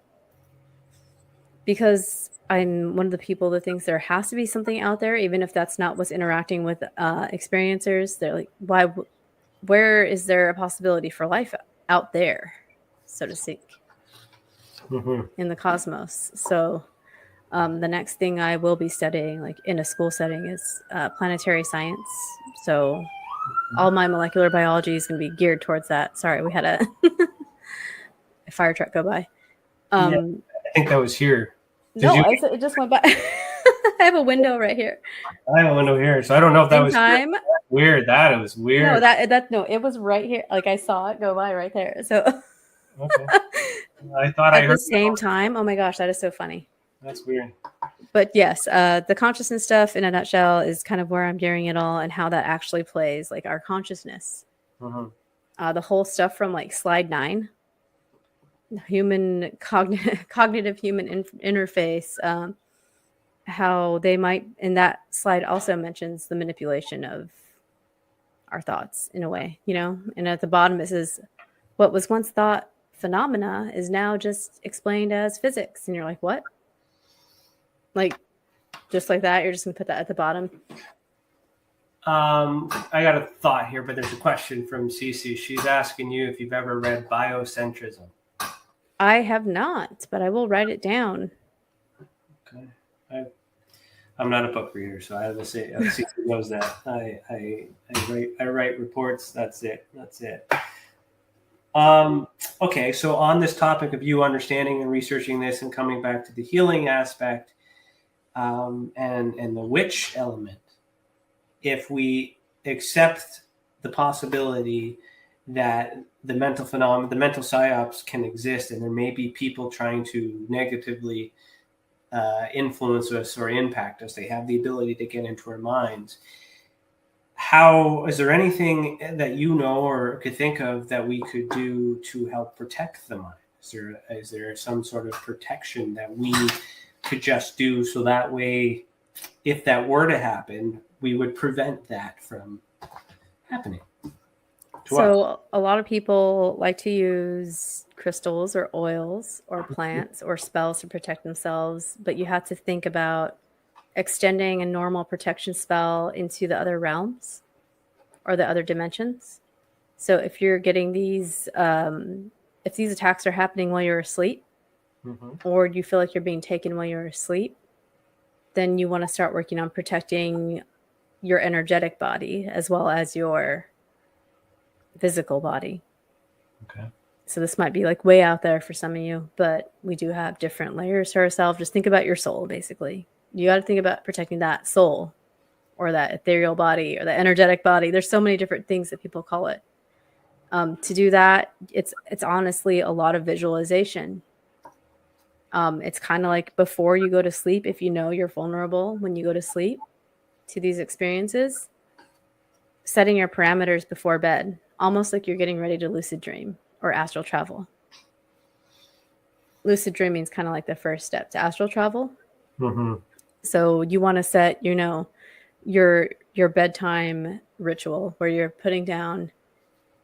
because I'm one of the people that thinks there has to be something out there, even if that's not what's interacting with experiencers. They're where is there a possibility for life out there, so to speak, in the cosmos? So the next thing I will be studying, in a school setting, is planetary science. So all my molecular biology is going to be geared towards that. Sorry, we had a fire truck go by. I think that was here. It just went by. I have a window right here. I have a window here, so I don't know if that was time. Weird. That was weird. No, it was right here. I saw it go by right there. So okay. I thought I heard at the same time. Oh my gosh, that is so funny. That's weird. But yes, the consciousness stuff in a nutshell is kind of where I'm gearing it all, and how that actually plays, our consciousness. the whole stuff from like slide 9, human cognitive human interface, how they might, and that slide also mentions the manipulation of our thoughts in a way, and at the bottom it says what was once thought phenomena is now just explained as physics, and you're like, what? Like, just like that, you're just gonna put that at the bottom. I got a thought here, but there's a question from Cece. She's asking you if you've ever read Biocentrism. I have not, but I will write it down. Okay. I'm not a book reader, so I have to say, Cece knows that. I write reports. That's it. Okay, so on this topic of you understanding and researching this and coming back to the healing aspect, and the witch element, if we accept the possibility that the mental phenomena, the mental psyops can exist, and there may be people trying to negatively influence us or impact us, they have the ability to get into our minds. How is there anything that you know or could think of that we could do to help protect the mind? Is there some sort of protection that we could just do so that way, if that were to happen, we would prevent that from happening? So a lot of people like to use crystals or oils or plants or spells to protect themselves, but you have to think about extending a normal protection spell into the other realms or the other dimensions. So if you're getting these, if these attacks are happening while you're asleep, or you feel like you're being taken while you're asleep, then you want to start working on protecting your energetic body as well as your physical body. Okay. So this might be like way out there for some of you, but we do have different layers to ourselves. Just think about your soul, basically. You got to think about protecting that soul or that ethereal body or the energetic body. There's so many different things that people call it. To do that, it's honestly a lot of visualization. It's kind of like before you go to sleep, if you know you're vulnerable when you go to sleep to these experiences, setting your parameters before bed, almost like you're getting ready to lucid dream or astral travel. Lucid dreaming is kind of like the first step to astral travel. So you want to set, your bedtime ritual where you're putting down,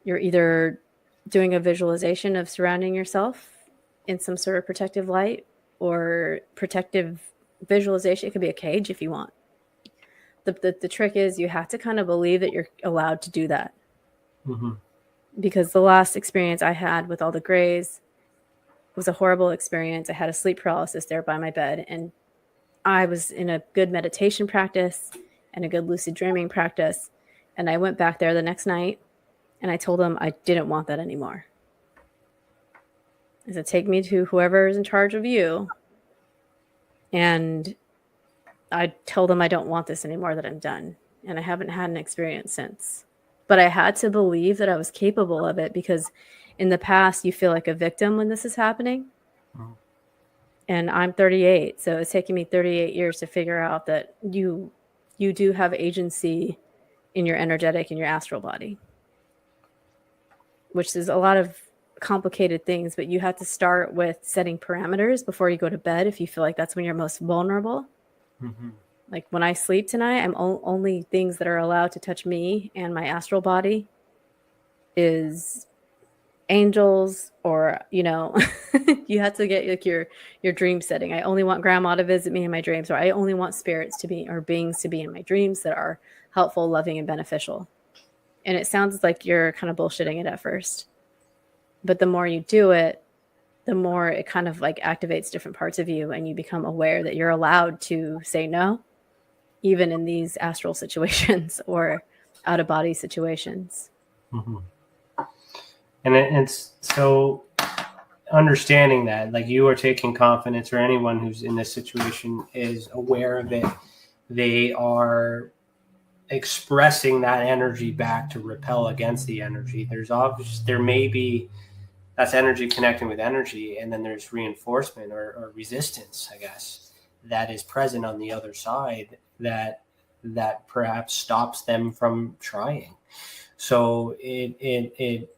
you're either doing a visualization of surrounding yourself in some sort of protective light or protective visualization. It could be a cage if you want. The trick is you have to kind of believe that you're allowed to do that. Because the last experience I had with all the grays was a horrible experience. I had a sleep paralysis there by my bed, and I was in a good meditation practice and a good lucid dreaming practice. And I went back there the next night and I told them I didn't want that anymore. I said, take me to whoever is in charge of you. And I told them I don't want this anymore, that I'm done. And I haven't had an experience since. But I had to believe that I was capable of it, because in the past, you feel like a victim when this is happening. And I'm 38, so it's taken me 38 years to figure out that you do have agency in your energetic and your astral body, which is a lot of complicated things, but you have to start with setting parameters before you go to bed if you feel like that's when you're most vulnerable. Like when I sleep tonight, I'm only things that are allowed to touch me and my astral body is angels, or you have to get like your dream setting. I only want grandma to visit me in my dreams, or I only want spirits to be, or beings to be in my dreams that are helpful, loving, and beneficial. And it sounds like you're kind of bullshitting it at first, but the more you do it, the more it kind of like activates different parts of you, and you become aware that you're allowed to say no, even in these astral situations or out of body situations. And it's so understanding that, like, you are taking confidence, or anyone who's in this situation is aware of it. They are expressing that energy back to repel against the energy. There may be, that's energy connecting with energy, and then there's reinforcement or resistance, I guess, that is present on the other side that perhaps stops them from trying. So it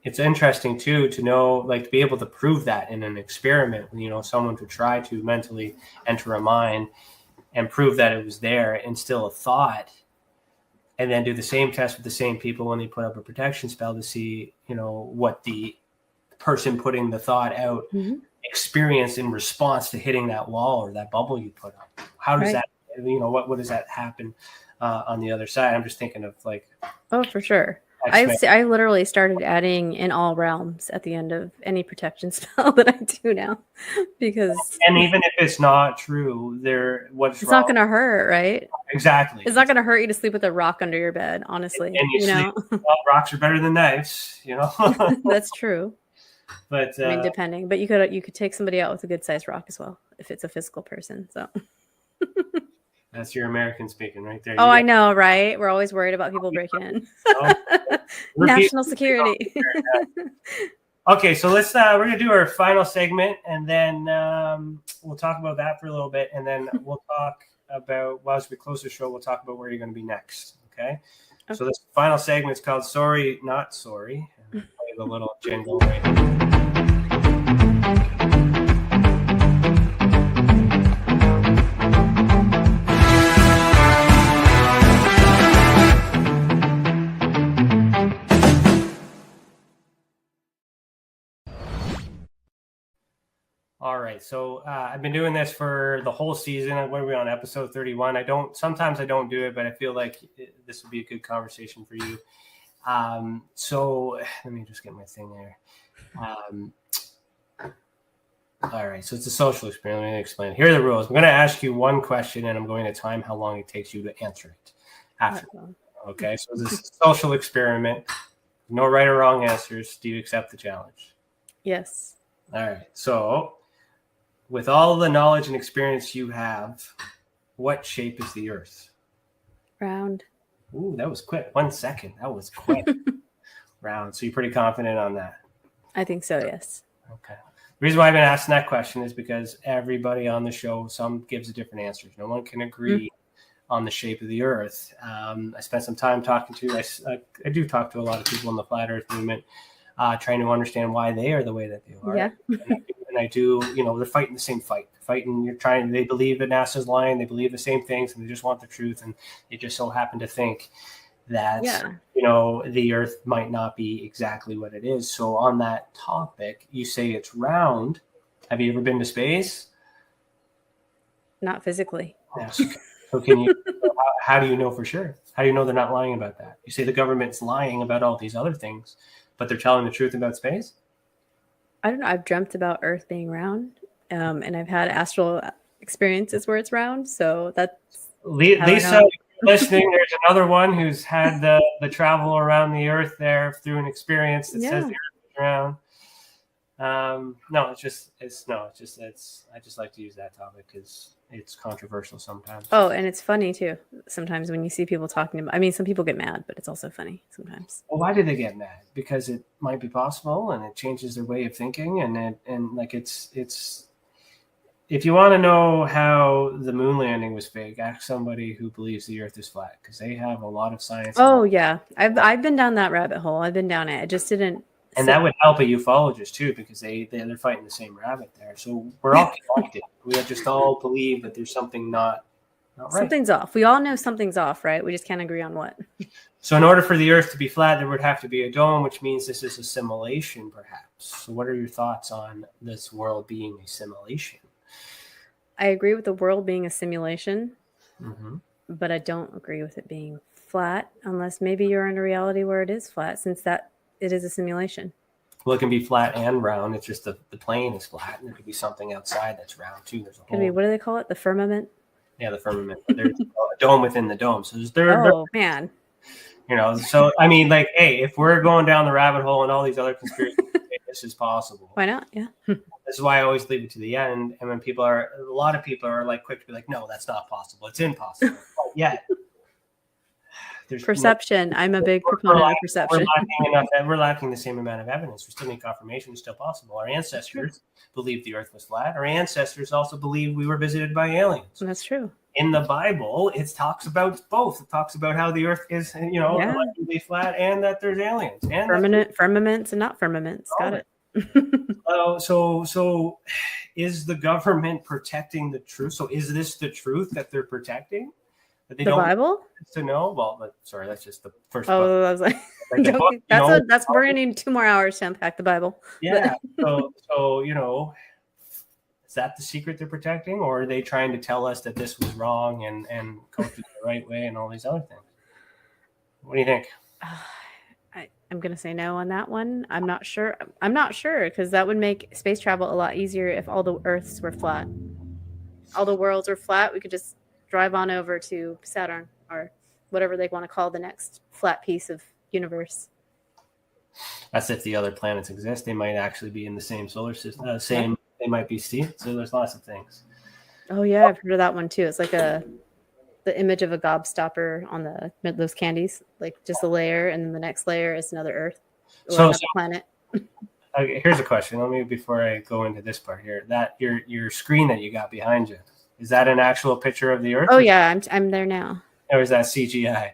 it's interesting too to know, like, to be able to prove that in an experiment. Someone to try to mentally enter a mind and prove that it was there, instill a thought, and then do the same test with the same people when they put up a protection spell to see, what the person putting the thought out experience in response to hitting that wall or that bubble you put up. How does that, what does that happen on the other side? I'm just thinking of like. Oh, for sure. I literally started adding in all realms at the end of any protection spell that I do now, because. And even if it's not true, it's not going to hurt, right? Exactly. It's not going to hurt you to sleep with a rock under your bed, honestly. And you know, rocks are better than knives. That's true. But I mean, depending. But you could take somebody out with a good sized rock as well if it's a physical person. So. That's your American speaking right there. I know, right? We're always worried about people breaking in. National security. Okay, so let's we're gonna do our final segment, and then we'll talk about that for a little bit, and then we'll talk about, as we close the show, we'll talk about where you're going to be next. Okay. So this final segment is called "Sorry, Not Sorry." Play the little jingle right here. All right, so I've been doing this for the whole season. When we're on episode 31, sometimes I don't do it, but I feel like this would be a good conversation for you. So let me just get my thing there. All right, so it's a social experiment. Let me explain. Here are the rules. I'm going to ask you one question, and I'm going to time how long it takes you to answer it after. Okay, so this is a social experiment. No right or wrong answers. Do you accept the challenge? Yes. All right, so with all the knowledge and experience you have, what shape is the Earth? Round. Ooh, that was quick. 1 second. That was quick. Round. So you're pretty confident on that? I think so, yes. Okay. The reason why I've been asking that question is because everybody on the show, some gives a different answers. No one can agree on the shape of the Earth. I spent some time talking to, I do talk to a lot of people in the Flat Earth movement, trying to understand why they are the way that they are. Yeah. And I do, they're fighting the same fight. They believe that NASA's lying. They believe the same things, and they just want the truth. And they just so happen to think that, the Earth might not be exactly what it is. So on that topic, you say it's round. Have you ever been to space? Not physically. Yes. So how do you know for sure? How do you know they're not lying about that? You say the government's lying about all these other things, but they're telling the truth about space? I don't know. I've dreamt about Earth being round, and I've had astral experiences where it's round. So that's Lisa listening. There's another one who's had the travel around the Earth there through an experience that says the Earth is round. I just like to use that topic because it's controversial sometimes. Oh, and it's funny too. Sometimes when you see people talking about, some people get mad, but it's also funny sometimes. Well, why do they get mad? Because it might be possible, and it changes their way of thinking, and it's. If you want to know how the moon landing was fake, ask somebody who believes the Earth is flat, because they have a lot of science. Oh yeah, I've been down that rabbit hole. I've been down it. I just didn't. And that would help a ufologist too, because they're fighting the same rabbit there. So we're all connected. We just all believe that there's something not right. Something's off. We all know something's off, right? We just can't agree on what. So in order for the Earth to be flat, there would have to be a dome, which means this is a simulation, perhaps. So what are your thoughts on this world being a simulation? I agree with the world being a simulation, but I don't agree with it being flat, unless maybe you're in a reality where it is flat, since that it is a simulation. Well, it can be flat and round. It's just the plane is flat, and there could be something outside that's round too. There's a could be, what do they call it? The firmament? Yeah, the firmament. There's a dome within the dome. So man. So I mean, like, hey, if we're going down the rabbit hole and all these other conspiracies, this is possible. Why not? Yeah. This is why I always leave it to the end. And when a lot of people are like quick to be like, no, that's not possible. It's impossible. But yet, there's perception. I'm a big proponent of perception. We're lacking the same amount of evidence. We still need confirmation. It's still possible. Our ancestors believed the Earth was flat. Our ancestors also believed we were visited by aliens. That's true. in the Bible, it talks about both. It talks about how the earth is, relatively flat, and that there's aliens. And firmaments and not firmaments. Got it. So is the government protecting the truth? So is this the truth that they're protecting? That they the don't Bible? want us to know? Well, sorry, that's just the first book. I was like book, that's we're gonna need 2 more hours to unpack the Bible. Yeah. so is that the secret they're protecting, or are they trying to tell us that this was wrong and coach it the right way and all these other things? What do you think? I'm going to say no on that one. I'm not sure because that would make space travel a lot easier if all the Earths were flat. All the worlds were flat. We could just drive on over to Saturn or whatever they want to call the next flat piece of universe. That's if the other planets exist. They might actually be in the same solar system. They might be seen. So there's lots of things. Oh, yeah. I've heard of that one, too. It's like the image of a gobstopper on those candies, like just a layer, and then the next layer is another Earth or another planet. Okay, here's a question. Let me, before I go into this part here, that your screen that you got behind you, is that an actual picture of the Earth? Oh yeah, I'm there now. Or is that CGI?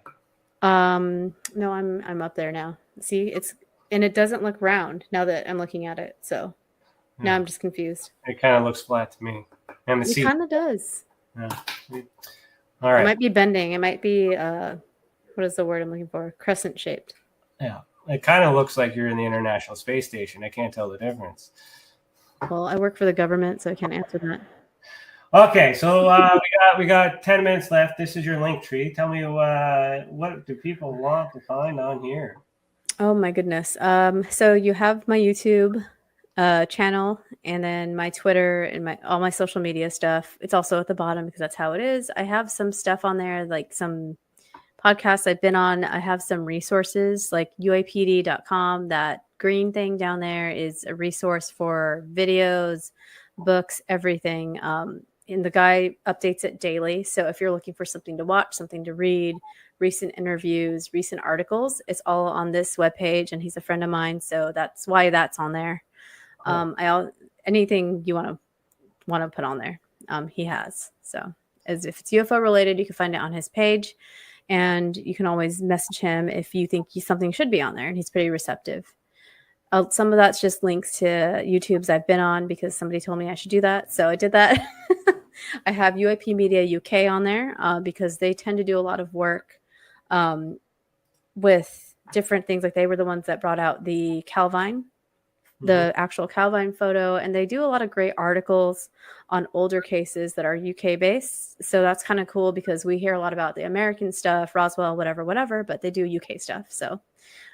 No, I'm up there now. See, it doesn't look round now that I'm looking at it. So now I'm just confused. It kind of looks flat to me. And it kind of does. Yeah. All right. It might be bending. It might be what is the word I'm looking for? Crescent shaped. Yeah. It kind of looks like you're in the International Space Station. I can't tell the difference. Well, I work for the government, so I can't answer that. Okay, so we got 10 minutes left. This is your link tree. Tell me what do people want to find on here? Oh my goodness. So you have my YouTube channel, and then my Twitter and all my social media stuff. It's also at the bottom because that's how it is. I have some stuff on there, like some podcasts I've been on. I have some resources like UAPD.com. That green thing down there is a resource for videos, books, everything. And the guy updates it daily. So if you're looking for something to watch, something to read, recent interviews, recent articles, it's all on this webpage, and he's a friend of mine. So that's why that's on there. Anything you want to put on there, he has. So as if it's UFO related, you can find it on his page, and you can always message him if you think something should be on there, and he's pretty receptive. Some of that's just links to YouTubes I've been on because somebody told me I should do that. So I did that. I have UAP Media UK on there because they tend to do a lot of work with different things. Like they were the ones that brought out the Calvine, the actual Calvine photo. And they do a lot of great articles on older cases that are UK based. So that's kind of cool because we hear a lot about the American stuff, Roswell, whatever, but they do UK stuff. So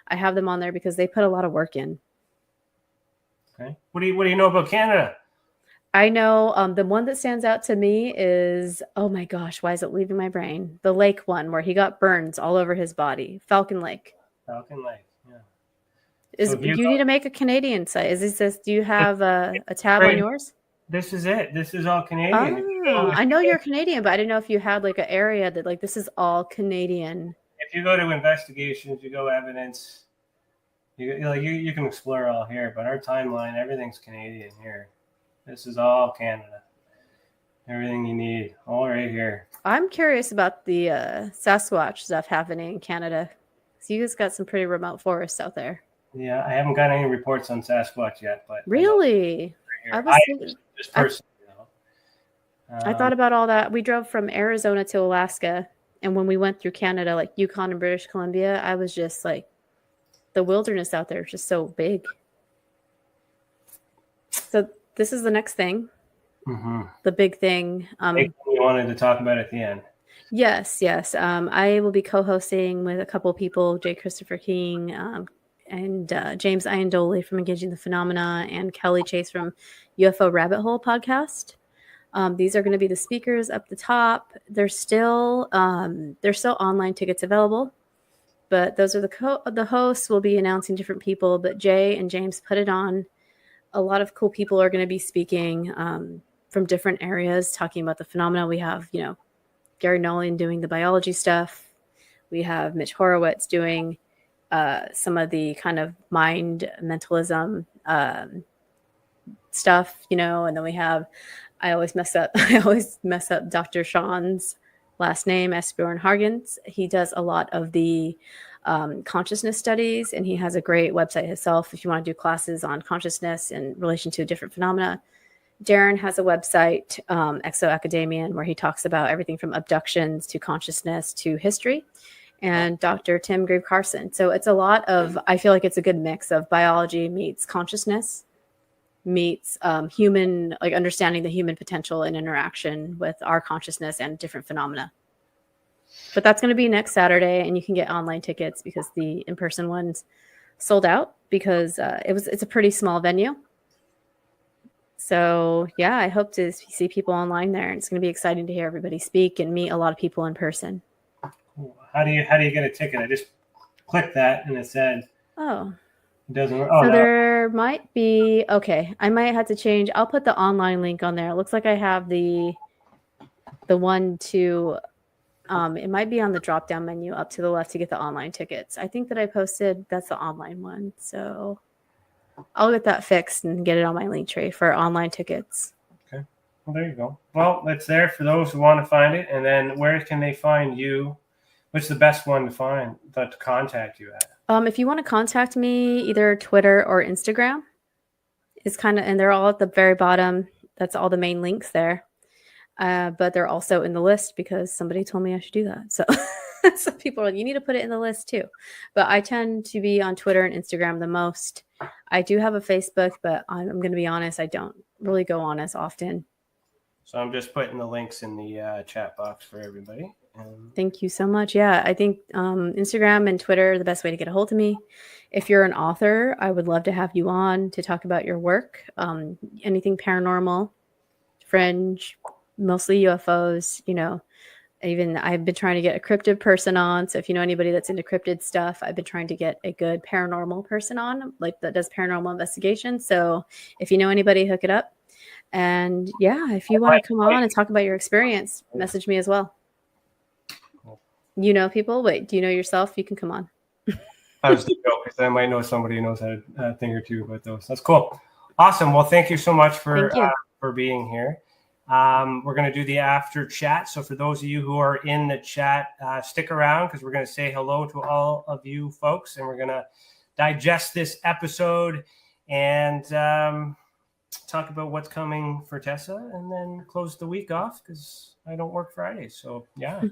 I have them on there because they put a lot of work in. Okay. What do you know about Canada? I know the one that stands out to me is, oh my gosh, why is it leaving my brain? The lake one where he got burns all over his body. Falcon Lake. Falcon Lake, yeah. You need to make a Canadian site. Is this? Do you have a tab on yours? This is it. This is all Canadian. Oh, I know you're Canadian, but I didn't know if you had like an area that like this is all Canadian. If you go to investigations, you go evidence. You can explore all here, but our timeline, everything's Canadian here. This is all Canada. Everything you need, all right here. I'm curious about the Sasquatch stuff happening in Canada. So you guys got some pretty remote forests out there. Yeah, I haven't got any reports on Sasquatch yet, but really, just personally, I thought about all that. We drove from Arizona to Alaska, and when we went through Canada, like Yukon and British Columbia, I was just like, the wilderness out there is just so big. So this is the next thing. Mm-hmm. The big thing. You wanted to talk about at the end. Yes. I will be co-hosting with a couple of people, J. Christopher King and James Iandoli from Engaging the Phenomena and Kelly Chase from UFO Rabbit Hole podcast. These are going to be the speakers up the top. There's still online tickets available, but those are the hosts. Will be announcing different people, but Jay and James put it on. A lot of cool people are going to be speaking from different areas, talking about the phenomena. We have, Gary Nolan doing the biology stuff. We have Mitch Horowitz doing some of the kind of mind mentalism stuff, and then we have I always mess up. I always mess up Dr. Sean's last name, Esbjorn Hargens. He does a lot of the consciousness studies, and he has a great website himself if you want to do classes on consciousness in relation to different phenomena. Darren has a website, Exo Academian, where he talks about everything from abductions to consciousness to history. And Dr. Tim Grieve Carson. So it's a lot of, I feel like it's a good mix of biology meets consciousness, meets human, like understanding the human potential and interaction with our consciousness and different phenomena. But that's going to be next Saturday, and you can get online tickets because the in-person ones sold out because it's a pretty small venue. So yeah, I hope to see people online there. It's going to be exciting to hear everybody speak and meet a lot of people in person. How do you get a ticket? I just clicked that and it said, oh, it doesn't work. Oh, so no. there might be, okay, I might have to change. I'll put the online link on there. It looks like I have the one to, it might be on the drop down menu up to the left to get the online tickets. I think that I posted, that's the online one. So I'll get that fixed and get it on my link tree for online tickets. Okay. Well, there you go. Well, it's there for those who want to find it. And then where can they find you? What's the best one to find, to contact you at? If you want to contact me, either Twitter or Instagram is kind of, and they're all at the very bottom. That's all the main links there. But they're also in the list because somebody told me I should do that. So some people are like, you need to put it in the list too. But I tend to be on Twitter and Instagram the most. I do have a Facebook, but I'm going to be honest, I don't really go on as often. So I'm just putting the links in the chat box for everybody. Thank you so much. Yeah, I think Instagram and Twitter are the best way to get a hold of me. If you're an author, I would love to have you on to talk about your work. Anything paranormal, fringe, mostly UFOs, you know. Even I've been trying to get a cryptid person on. So if you know anybody that's into cryptid stuff, I've been trying to get a good paranormal person on, like that does paranormal investigation. So if you know anybody, hook it up. And yeah, if you want to come on and talk about your experience, message me as well. You know people? Wait, do you know yourself? You can come on. I was the joke because I might know somebody who knows a thing or two about those. That's cool. Awesome. Well, thank you so much for being here. We're going to do the after chat. So for those of you who are in the chat, stick around because we're going to say hello to all of you folks, and we're going to digest this episode and talk about what's coming for Tessa, and then close the week off because I don't work Fridays. So yeah.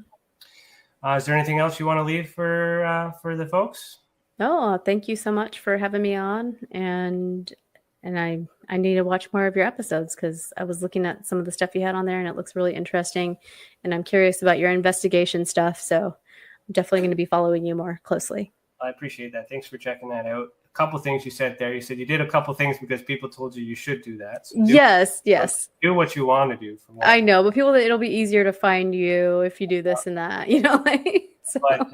Is there anything else you want to leave for the folks? No, thank you so much for having me on, and I need to watch more of your episodes because I was looking at some of the stuff you had on there, and it looks really interesting, and I'm curious about your investigation stuff. So I'm definitely going to be following you more closely. I appreciate that. Thanks for checking that out. A couple of things you said there. You said you did a couple of things because people told you should do that. So yes. Do what you want to do. I know, but it'll be easier to find you if you do this and that, you know. So. But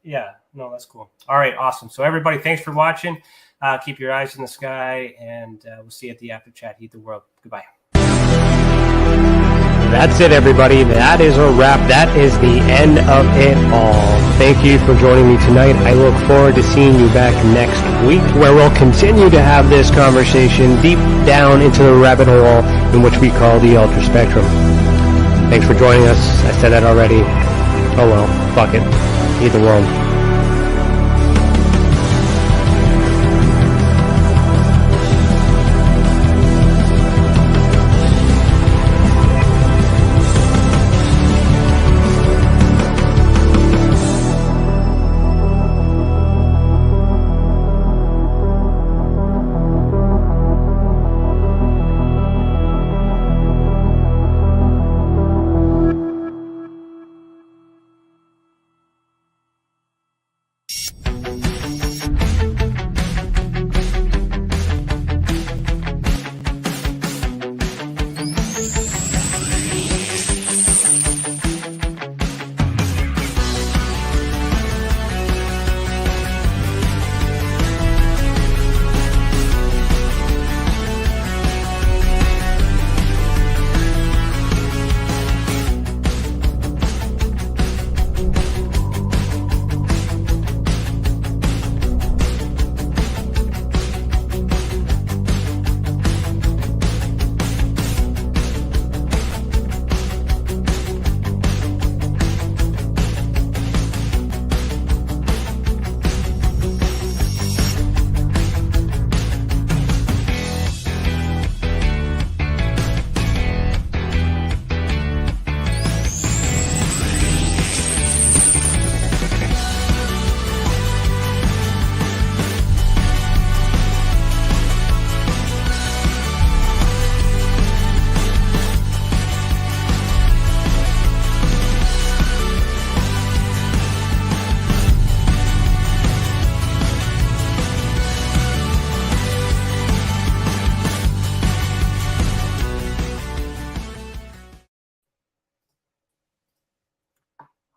yeah, no, that's cool. All right, awesome. So everybody, thanks for watching. Keep your eyes in the sky, and we'll see you at the after chat. Heed the world. Goodbye. That's it, everybody. That is a wrap. That is the end of it all. Thank you for joining me tonight. I look forward to seeing you back next week, where we'll continue to have this conversation deep down into the rabbit hole in which we call the ultra spectrum. Thanks for joining us. I said that already. Oh well, fuck it. Heed the world.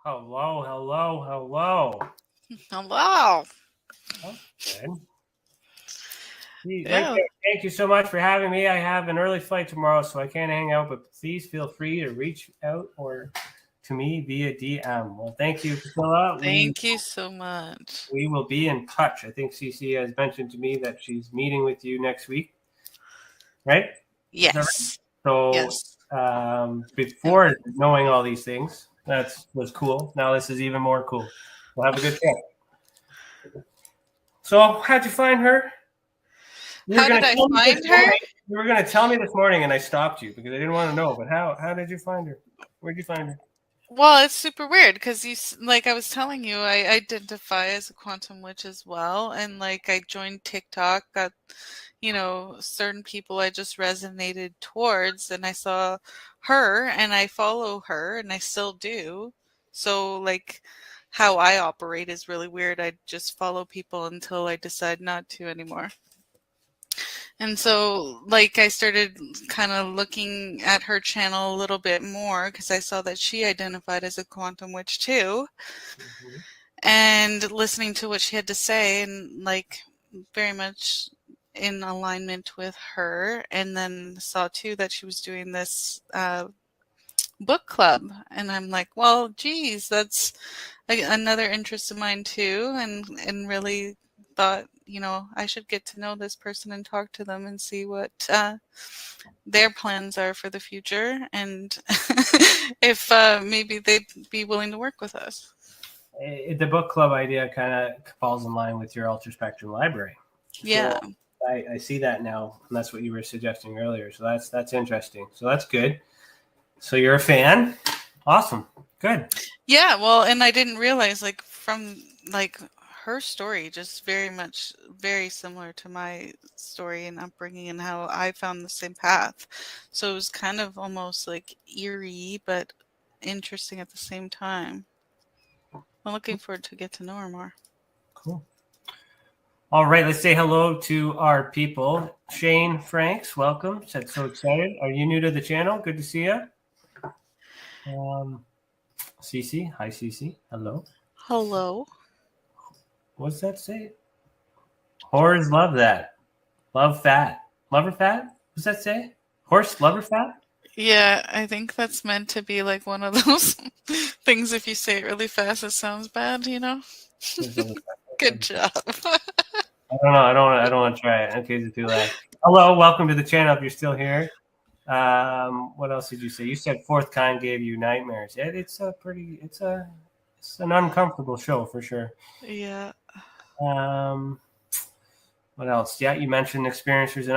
Hello, hello, hello. Hello. That's good. Right Yeah. there. Thank you so much for having me. I have an early flight tomorrow, so I can't hang out, but please feel free to reach out or to me via DM. Well, thank you, Pricilla. Thank you so much. We will be in touch. I think CC has mentioned to me that she's meeting with you next week, right? Yes. So Yes. before knowing all these things, that was cool. Now this is even more cool. We'll have a good trip. So how'd you find her? How did I find her? You were going to tell me this morning, and I stopped you because I didn't want to know. But how did you find her? Where'd you find her? Well, it's super weird because like I was telling you, I identify as a quantum witch as well, and like I joined TikTok, got certain people I just resonated towards, and I saw her, and I follow her, and I still do. So like how I operate is really weird. I just follow people until I decide not to anymore. And so, like, I started kind of looking at her channel a little bit more because I saw that she identified as a quantum witch too. Mm-hmm. And listening to what she had to say, and like very much in alignment with her. And then saw too that she was doing this book club. And I'm like, well, geez, that's another interest of mine too. And really thought, I should get to know this person and talk to them and see what their plans are for the future, and if maybe they'd be willing to work with us. The book club idea kind of falls in line with your Ultra Spectrum library. Yeah. So I see that now, and that's what you were suggesting earlier. So that's interesting. So that's good. So you're a fan. Awesome. Good. Yeah, well, and I didn't realize from her story just very similar to my story and upbringing and how I found the same path. So it was kind of almost like eerie but interesting at the same time. I'm looking forward to get to know her more. Cool. All right, let's say hello to our people. Shane Franks, welcome. Said so excited. Are you new to the channel? Good to see you. Cece, hi Cece. Hello. Hello. What's that say? Horrors love that. Love fat. Lover fat? What's that say? Horse lover fat? Yeah, I think that's meant to be like one of those things. If you say it really fast, it sounds bad, Good job. I don't know. I don't want to try it in case it's too loud. Hello, welcome to the channel. If you're still here, what else did you say? You said fourth kind gave you nightmares. It's an uncomfortable show for sure. Yeah. What else? Yeah, you mentioned experiencers and